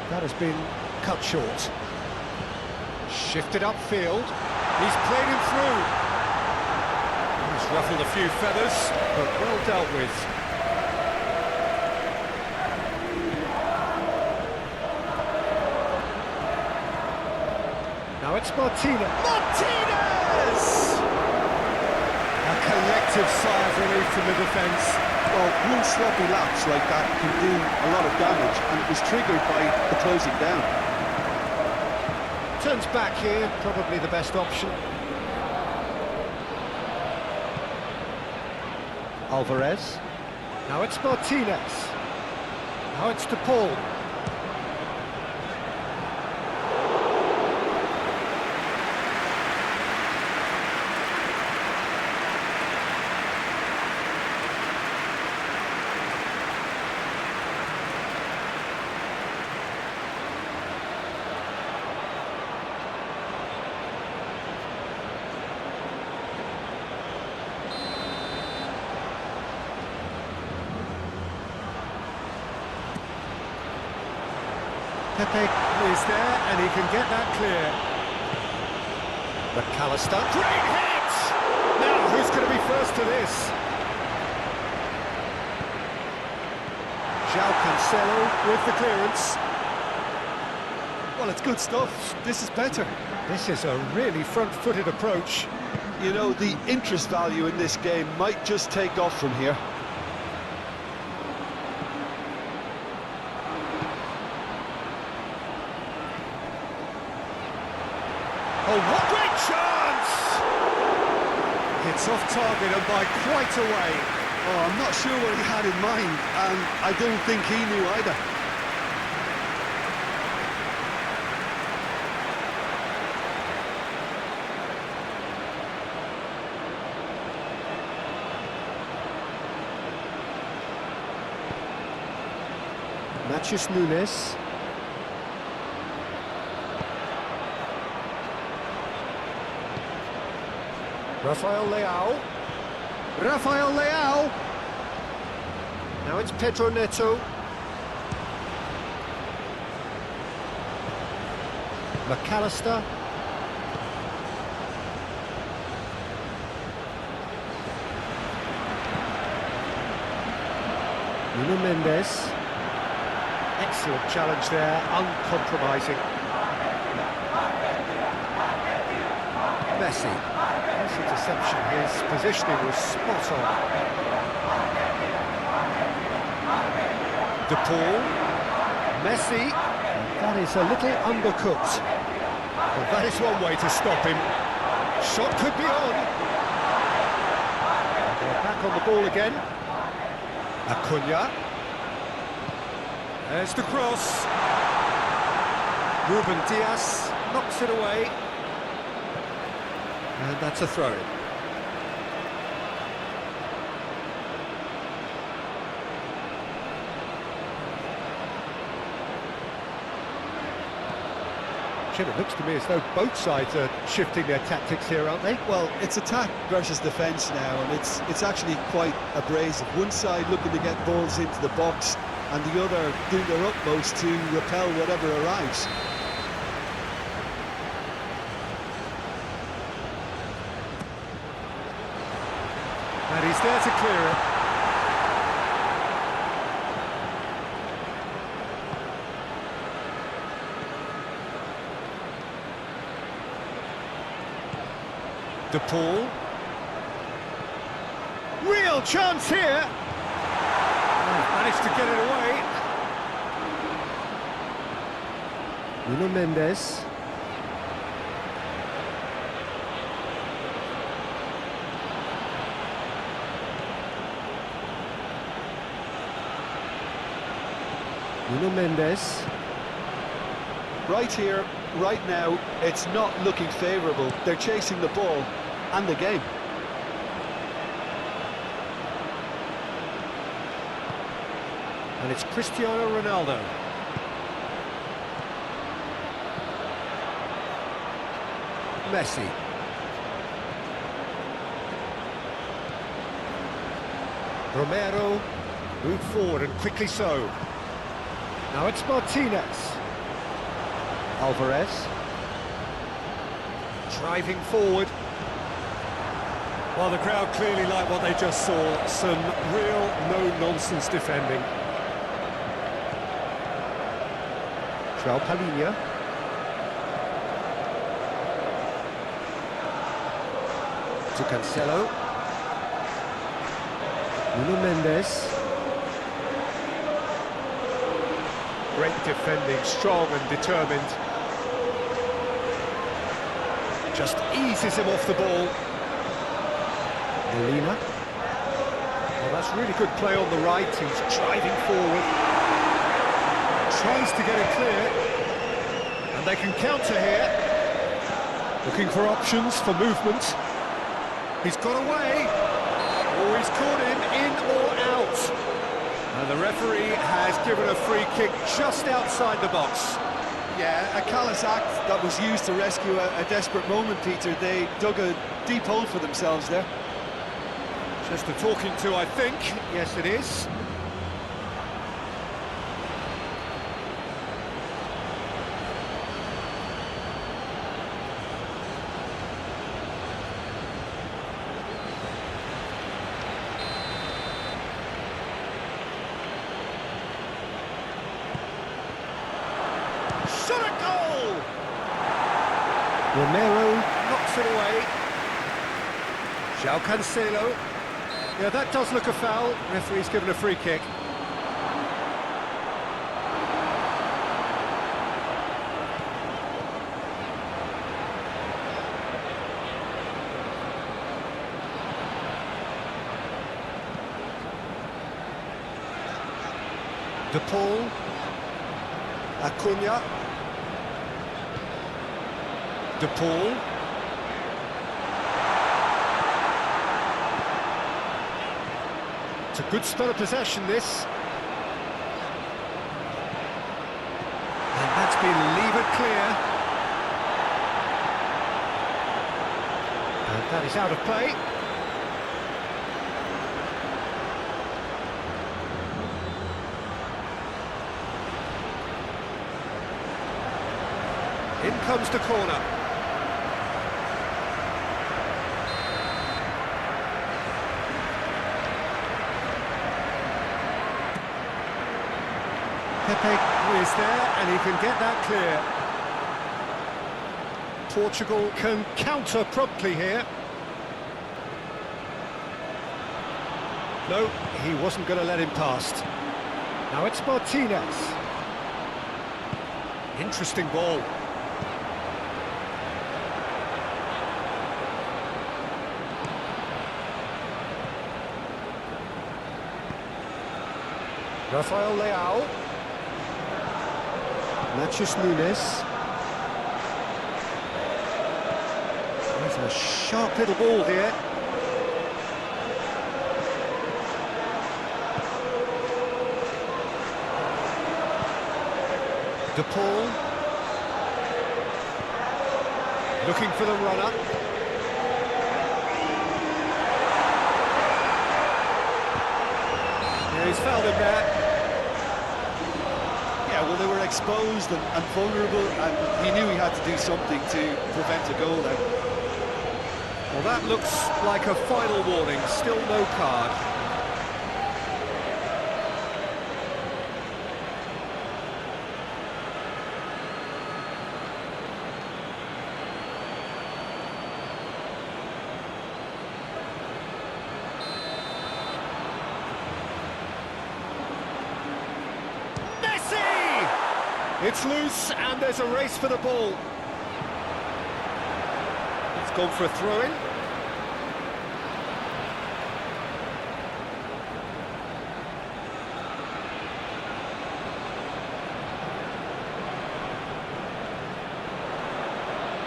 That has been cut short. Shifted upfield. He's played him through. He's ruffled a few feathers, but well dealt with. Now it's Martinez. Martinez! A collective sigh of relief from the defence. Well, one sloppy lapse like that can do a lot of damage, and it was triggered by the closing down. Turns back here, probably the best option. Alvarez. Now it's Martinez. Now it's De Paul. Pepe is there, and he can get that clear. McAllister. Great hit! Now, who's going to be first to this? João Cancelo with the clearance. Well, it's good stuff. This is better. This is a really front-footed approach. You know, the interest value in this game might just take off from here. Oh, what a great chance! It's off target and by quite a way. Oh, I'm not sure what he had in mind, and I don't think he knew either. Matthews Nunes. Rafael Leao. Rafael Leao. Now it's Pedro Neto. McAllister. Nuno Mendes. Excellent challenge there, uncompromising. Messi. Nice interception, his positioning was spot on. De Paul. Messi. That is a little undercooked. Well, that is one way to stop him. Shot could be on. They're back on the ball again. Acuna. There's the cross. Ruben Diaz knocks it away. And that's a throw-in. Jim, it looks to me as though both sides are shifting their tactics here, aren't they? Well, it's attack versus defence now, and it's actually quite abrasive. One side looking to get balls into the box, and the other doing their utmost to repel whatever arrives. And he's there to clear it. De Paul. Real chance here. Managed to get it away. Nuno Mendes. Nuno Mendes. Right here, right now, it's not looking favourable. They're chasing the ball and the game. And it's Cristiano Ronaldo. Messi. Romero moved forward and quickly so. Now it's Martinez. Alvarez. Driving forward. Well, the crowd clearly like what they just saw. Some real no-nonsense defending. João Palhinha. To Cancelo. Nuno Mendes. Great defending, strong and determined. Just eases him off the ball. Molina. Well, that's really good play on the right. He's driving forward. Tries to get it clear. And they can counter here. Looking for options for movement. He's got away. Oh, he's caught him in or out. And the referee has given a free kick just outside the box. Yeah, a callous act that was used to rescue a desperate moment, Peter. They dug a deep hole for themselves there. Just a talking to, I think. Yes, it is. Shot a goal! Romero knocks it away. João Cancelo. Yeah, that does look a foul. Referee's given a free kick. De Paul. Acuna. De Paul. It's a good spell of possession, this. And that's been levered clear. And that is out of play. In comes the corner. Pepe is there, and he can get that clear. Portugal can counter promptly here. No, he wasn't going to let him past. Now it's Martinez. Interesting ball. Rafael Leao. Matias Nunes. There's a sharp little ball here. De Paul. Looking for the runner. Yeah, he's fouled him there. Yeah, well, they were exposed and vulnerable, and he knew he had to do something to prevent a goal then. Well, that looks like a final warning, still no card. It's loose, and there's a race for the ball. It's gone for a throw-in.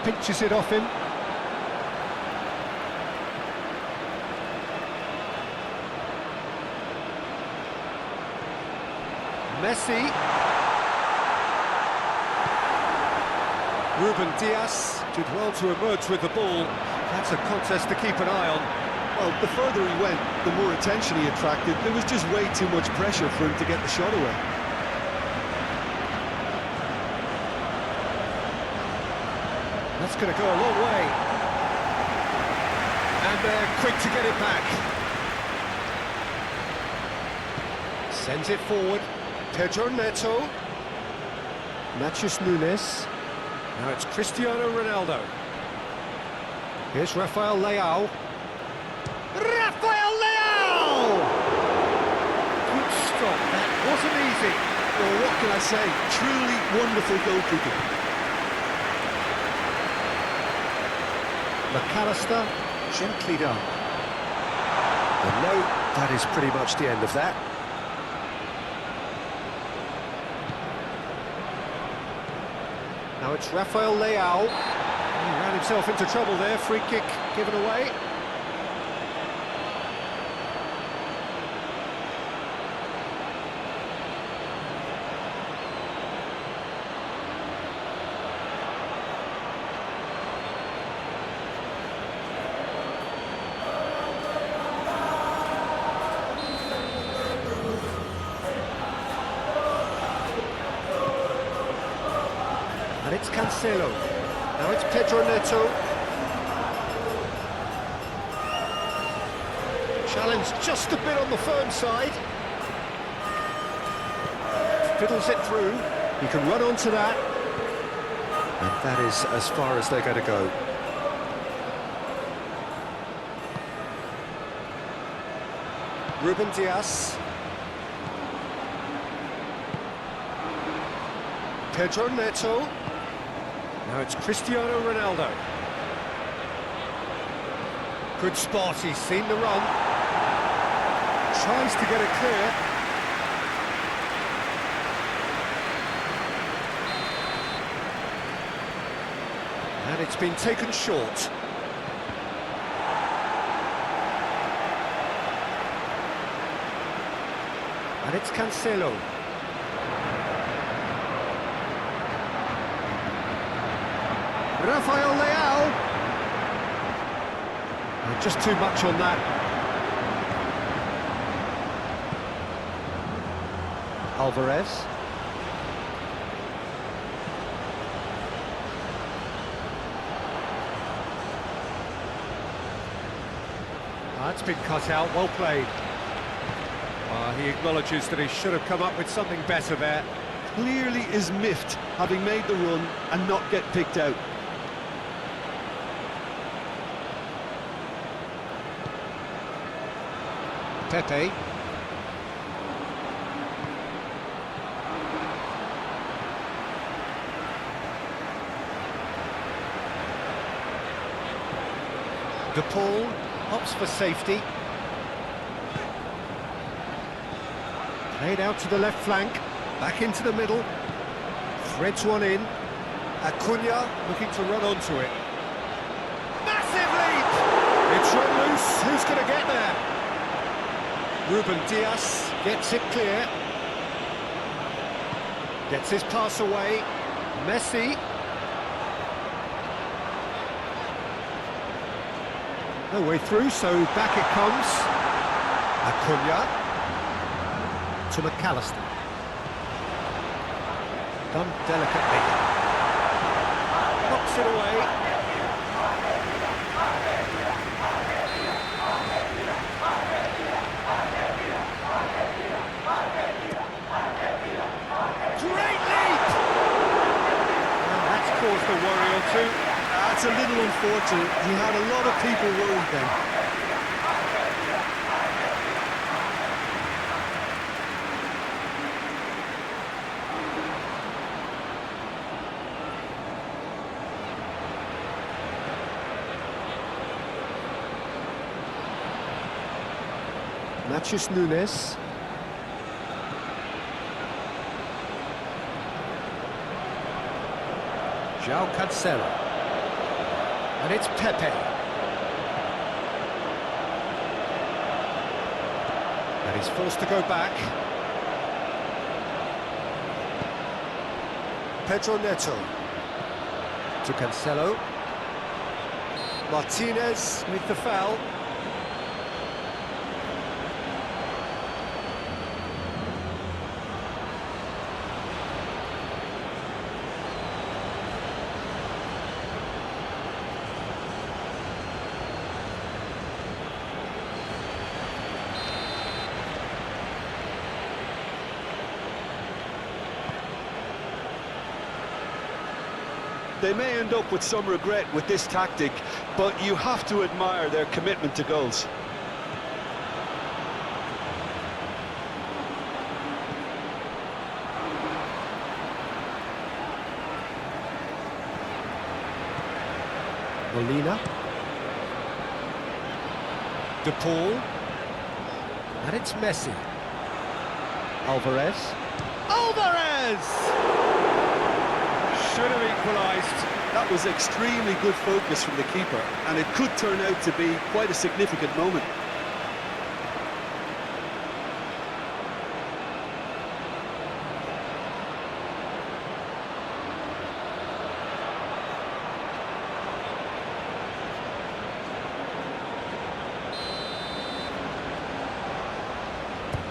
Pinches it off him. Messi. Ruben Dias did well to emerge with the ball. That's a contest to keep an eye on. Well, the further he went, the more attention he attracted. There was just way too much pressure for him to get the shot away. That's going to go a long way. And they're quick to get it back. Sends it forward. Pedro Neto. Matias Nunes. Now it's Cristiano Ronaldo. Here's Rafael Leao. Rafael Leao! Good stop, that wasn't easy. Well, what can I say? Truly wonderful goalkeeping. McAllister, gently done. And no, that is pretty much the end of that. Now it's Rafael Leao. He ran himself into trouble there, free kick given away. And it's Cancelo. Now it's Pedro Neto. Challenge just a bit on the firm side. Fiddles it through. He can run onto that. And that is as far as they're going to go. Ruben Dias. Pedro Neto. Now it's Cristiano Ronaldo. Good spot, he's seen the run. Tries to get it clear. And it's been taken short. And it's Cancelo. Rafael Leao. Just too much on that. Alvarez. That's been cut out, well played. He acknowledges that he should have come up with something better there. Clearly is miffed having made the run and not get picked out. Pepe. De Paul opts for safety. Played out to the left flank, back into the middle. Threads one in. Acuna looking to run onto it. Massive leap! It's run loose, who's going to get there? Ruben Dias gets it clear. Gets his pass away. Messi. No way through, so back it comes. Acuna. To McAllister. Done delicately. Knocks it away. Great leap! And that's caused a worry or two. That's a little unfortunate. He had a lot of people worried then. Matheus Nunes. João Cancelo. And it's Pepe. And he's forced to go back. Pedro Neto. To Cancelo. Martinez with the foul. They may end up with some regret with this tactic, but you have to admire their commitment to goals. Molina. De Paul. And it's Messi. Alvarez. Alvarez! Should have equalised. That was extremely good focus from the keeper, and it could turn out to be quite a significant moment.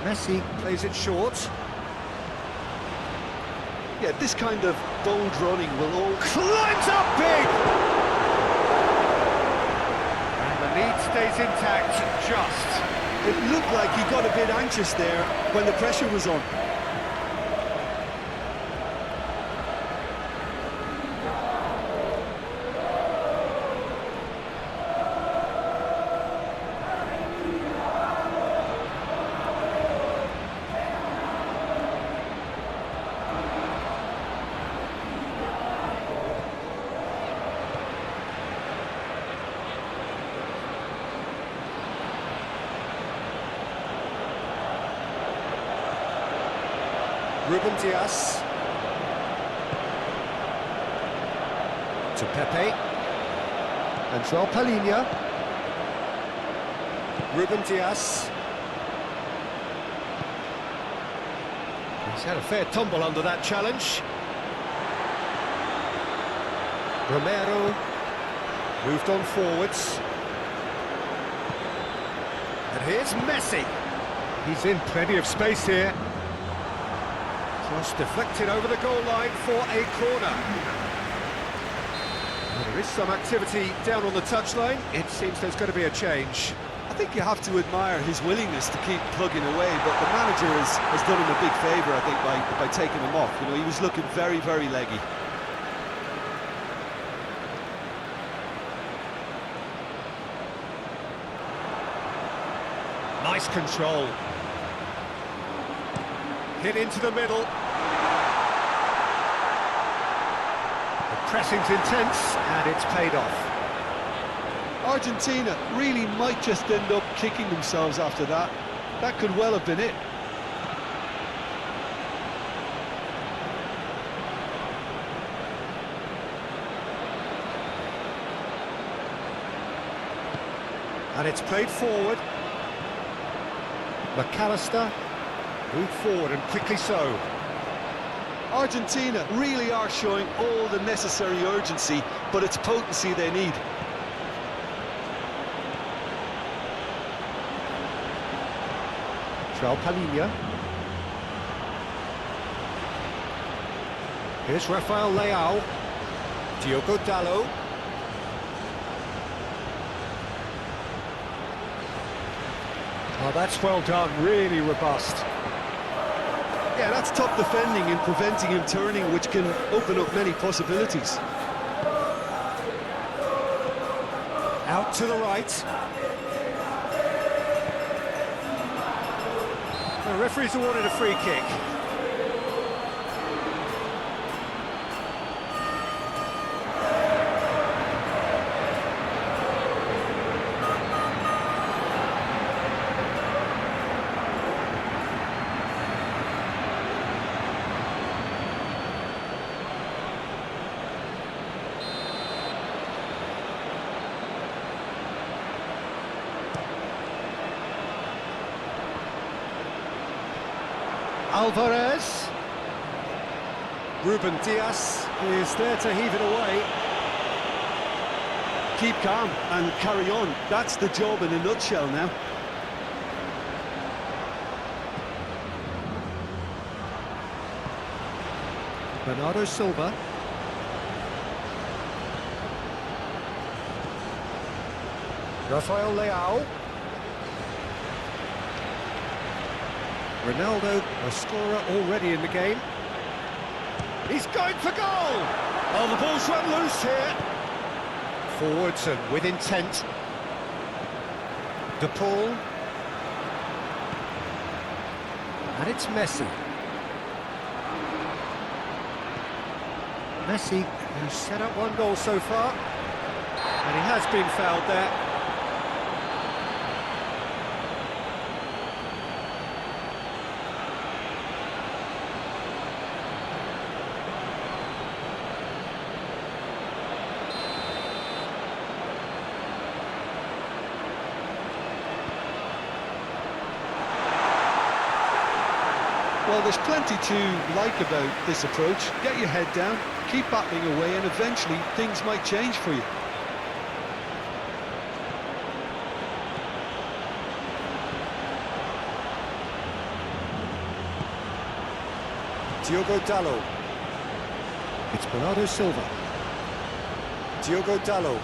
Messi plays it short. Yeah, this kind of bold running will all... Climbs up big! And the lead stays intact, just. It looked like he got a bit anxious there when the pressure was on. Ruben Dias. To Pepe. And João Palhinha. Ruben Dias. He's had a fair tumble under that challenge. Romero moved on forwards. And here's Messi. He's in plenty of space here. Cross deflected over the goal line for a corner. Well, there is some activity down on the touchline. It seems there's going to be a change. I think you have to admire his willingness to keep plugging away, but the manager has done him a big favour, I think, by taking him off. You know, he was looking very, very leggy. Nice control. Hit into the middle. The pressing's intense, and it's paid off. Argentina really might just end up kicking themselves after that. That could well have been it. And it's played forward. McAllister moved forward, and quickly so. Argentina really are showing all the necessary urgency, but it's potency they need. João Palhinha. Here's Rafael Leao. Diogo Dalot. Oh, that's well done, really robust. Yeah, that's top defending and preventing him turning, which can open up many possibilities. Out to the right. The referee's awarded a free kick. Alvarez. Ruben Dias is there to heave it away. Keep calm and carry on. That's the job in a nutshell now. Bernardo Silva. Rafael Leao. Ronaldo, a scorer already in the game. He's going for goal! Oh, the ball's run loose here. Forwards and with intent. De Paul. And it's Messi. Messi, who's set up one goal so far. And he has been fouled there. Well, there's plenty to like about this approach. Get your head down, keep battling away, and eventually things might change for you. Diogo Dalot. It's Bernardo Silva. Diogo Dalot.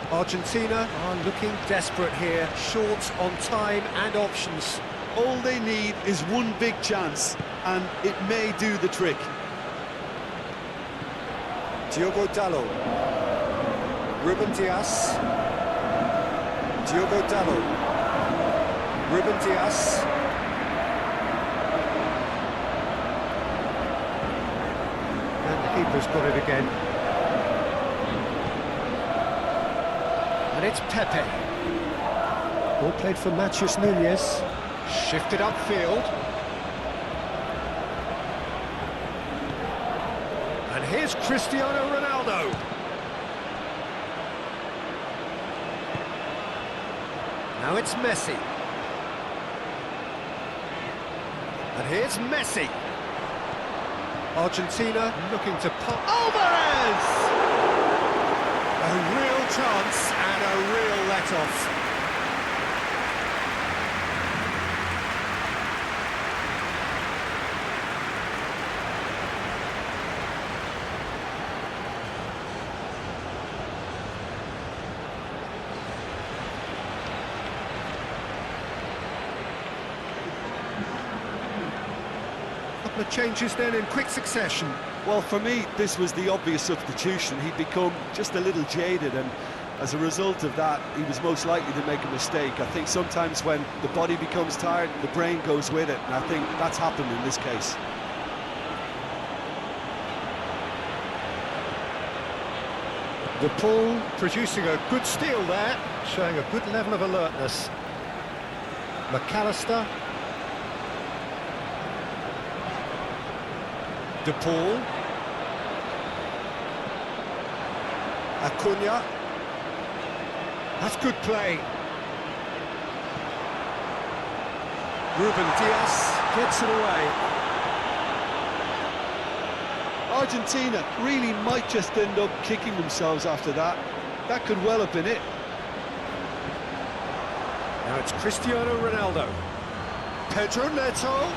Argentina are looking desperate here, short on time and options. All they need is one big chance, and it may do the trick. Diogo Dalot. Ruben Dias. Diogo Dalot. Ruben Dias. And the keeper's got it again. And it's Pepe. Ball played for Matheus Nunes. Shifted upfield. And here's Cristiano Ronaldo. Now it's Messi. And here's Messi. Argentina looking to pop. Alvarez! A real chance and a real let-off. Couple of changes then in quick succession. Well, for me, this was the obvious substitution. He'd become just a little jaded, and as a result of that, he was most likely to make a mistake. I think sometimes when the body becomes tired, the brain goes with it, and I think that's happened in this case. The Paul producing a good steal there, showing a good level of alertness. McAllister. De Paul. Acuna. That's good play. Ruben Diaz gets it away. Argentina really might just end up kicking themselves after that. That could well have been it. Now it's Cristiano Ronaldo. Pedro Neto.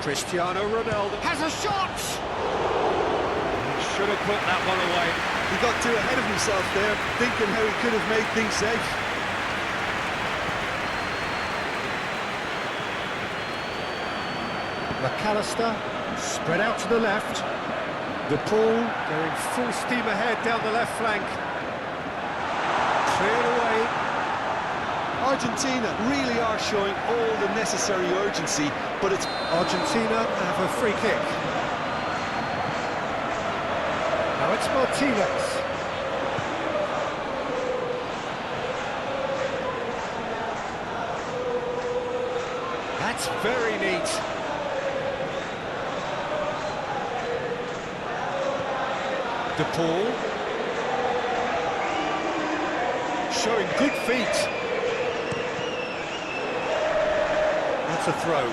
Cristiano Ronaldo has a shot! He should have put that one away. He got too ahead of himself there, thinking how he could have made things safe. McAllister spread out to the left. De Paul going full steam ahead down the left flank. Cleared away. Argentina really are showing all the necessary urgency, but it's... Argentina have a free kick. Now it's Martinez. That's very neat. De Paul. Showing good feet. That's a throw.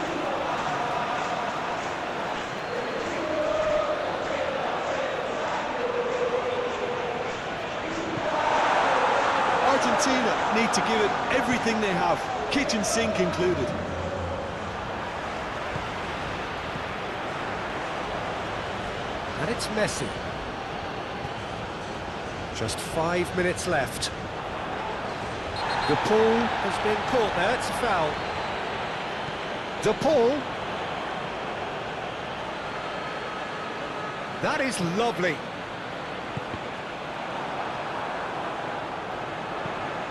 Argentina need to give it everything they have, kitchen sink included. And it's Messi. Just 5 minutes left. De Paul has been caught there, it's a foul. De Paul. That is lovely.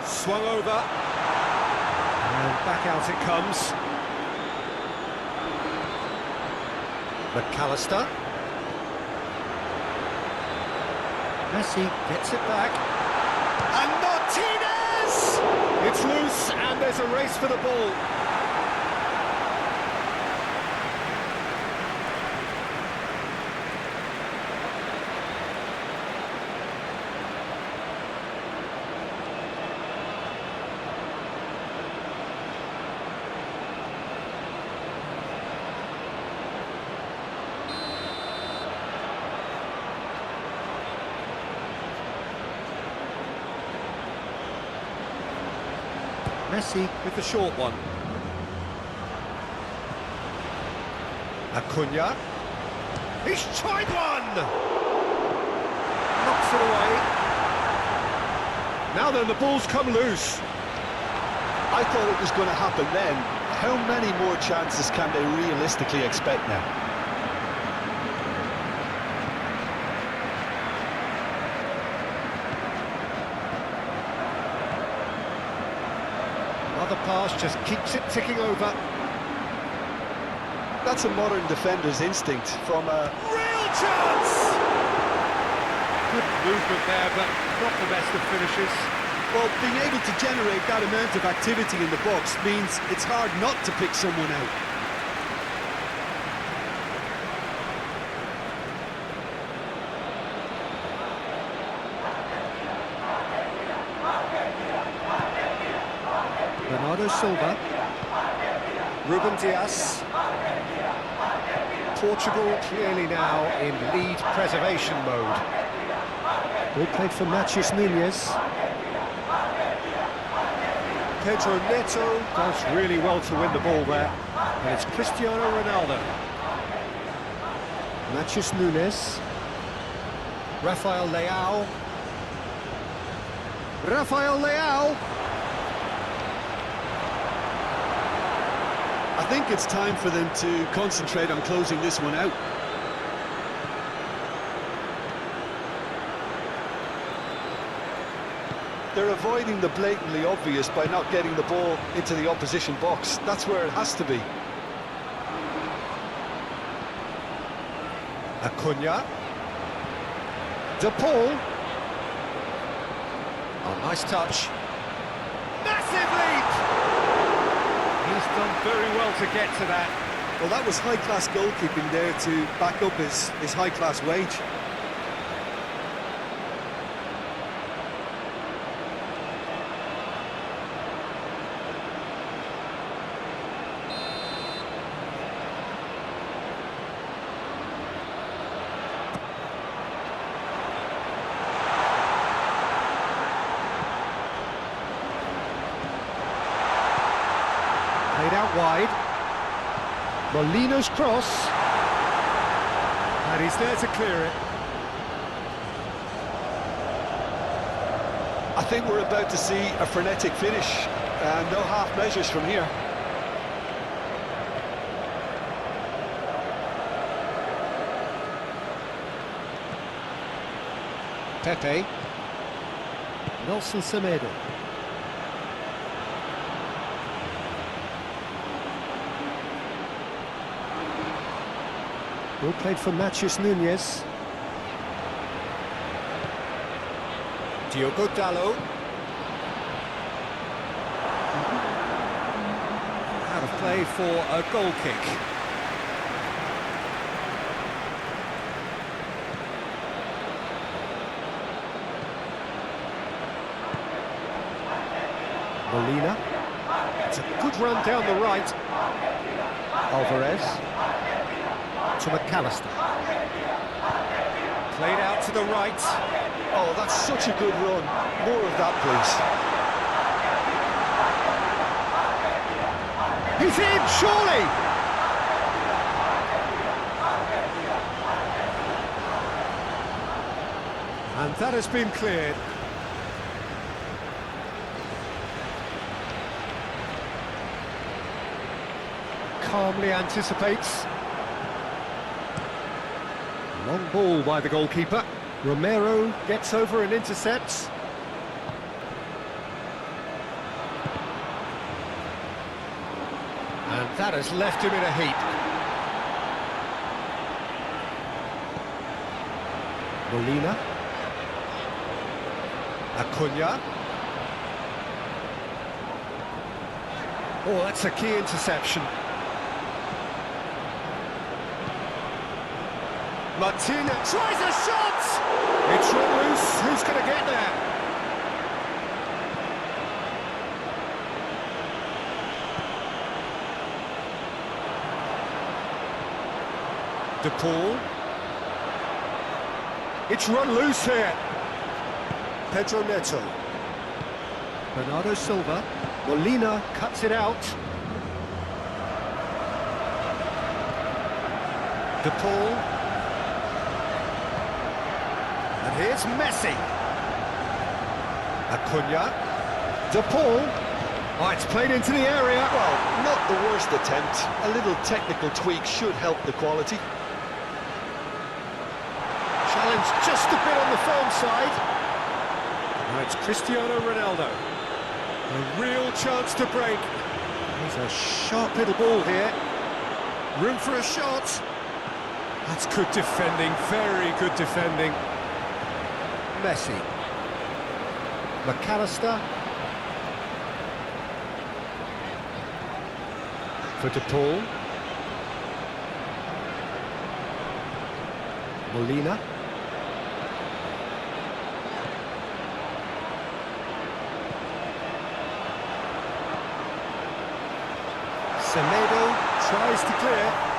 Swung over. And back out it comes. McAllister. Messi gets it back. And Martinez! It's loose and there's a race for the ball. Messi with the short one. Acuna. He's tried one! Knocks it away. Now then, the ball's come loose. I thought it was going to happen then. How many more chances can they realistically expect now? The pass just keeps it ticking over. That's a modern defender's instinct from a... Real chance! Good movement there, but not the best of finishes. Well, being able to generate that amount of activity in the box means it's hard not to pick someone out. Bernardo Silva. Ruben Dias. Portugal clearly now in lead preservation mode. Ball played for Matheus Nunes. Pedro Neto does really well to win the ball there. And it's Cristiano Ronaldo. Matheus Nunes. Rafael Leao. Rafael Leao. I think it's time for them to concentrate on closing this one out. They're avoiding the blatantly obvious by not getting the ball into the opposition box. That's where it has to be. Acuna. De Paul. Oh, nice touch. Massive leap! He's done very well to get to that. Well, that was high-class goalkeeping there to back up his high-class wage. Played out wide. Molina's cross. And he's there to clear it. I think we're about to see a frenetic finish, and no half measures from here. Pepe. Nelson Semedo. Ball played for Matheus Nunes. Diogo Dalot. Out of play for a goal kick. Molina. It's a good run down the right. Alvarez. To McAllister. Played out to the right. Oh, that's such a good run. More of that, please. He's in, surely! And that has been cleared. Calmly anticipates. Long ball by the goalkeeper. Romero gets over and intercepts. And that has left him in a heap. Molina. Acuna. Oh, that's a key interception. Martinez tries a shot! It's run loose. Who's going to get there? De Paul. It's run loose here. Pedro Neto. Bernardo Silva. Molina cuts it out. De Paul. And here's Messi. Acuna. De Paul. Oh, it's played into the area. Well, not the worst attempt. A little technical tweak should help the quality. Challenge just a bit on the firm side. Now it's Cristiano Ronaldo. A real chance to break. He's a sharp little ball here. Room for a shot. That's good defending, very good defending. Messi. McAllister. For De Paul. Molina. Semedo tries to clear.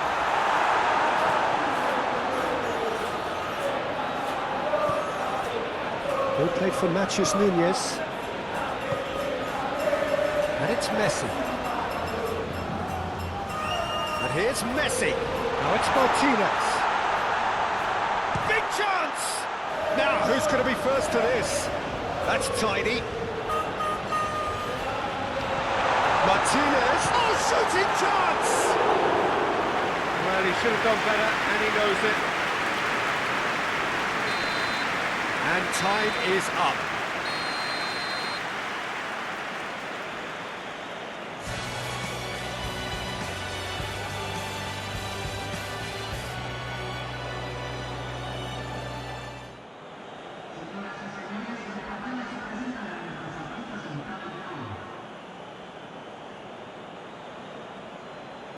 Good play from Matheus Nunes. And it's Messi. And here's Messi. Now it's Martinez. Big chance! Now, who's going to be first to this? That's tidy. Martinez. Oh, shooting chance! Well, he should have done better, and he knows it. And time is up.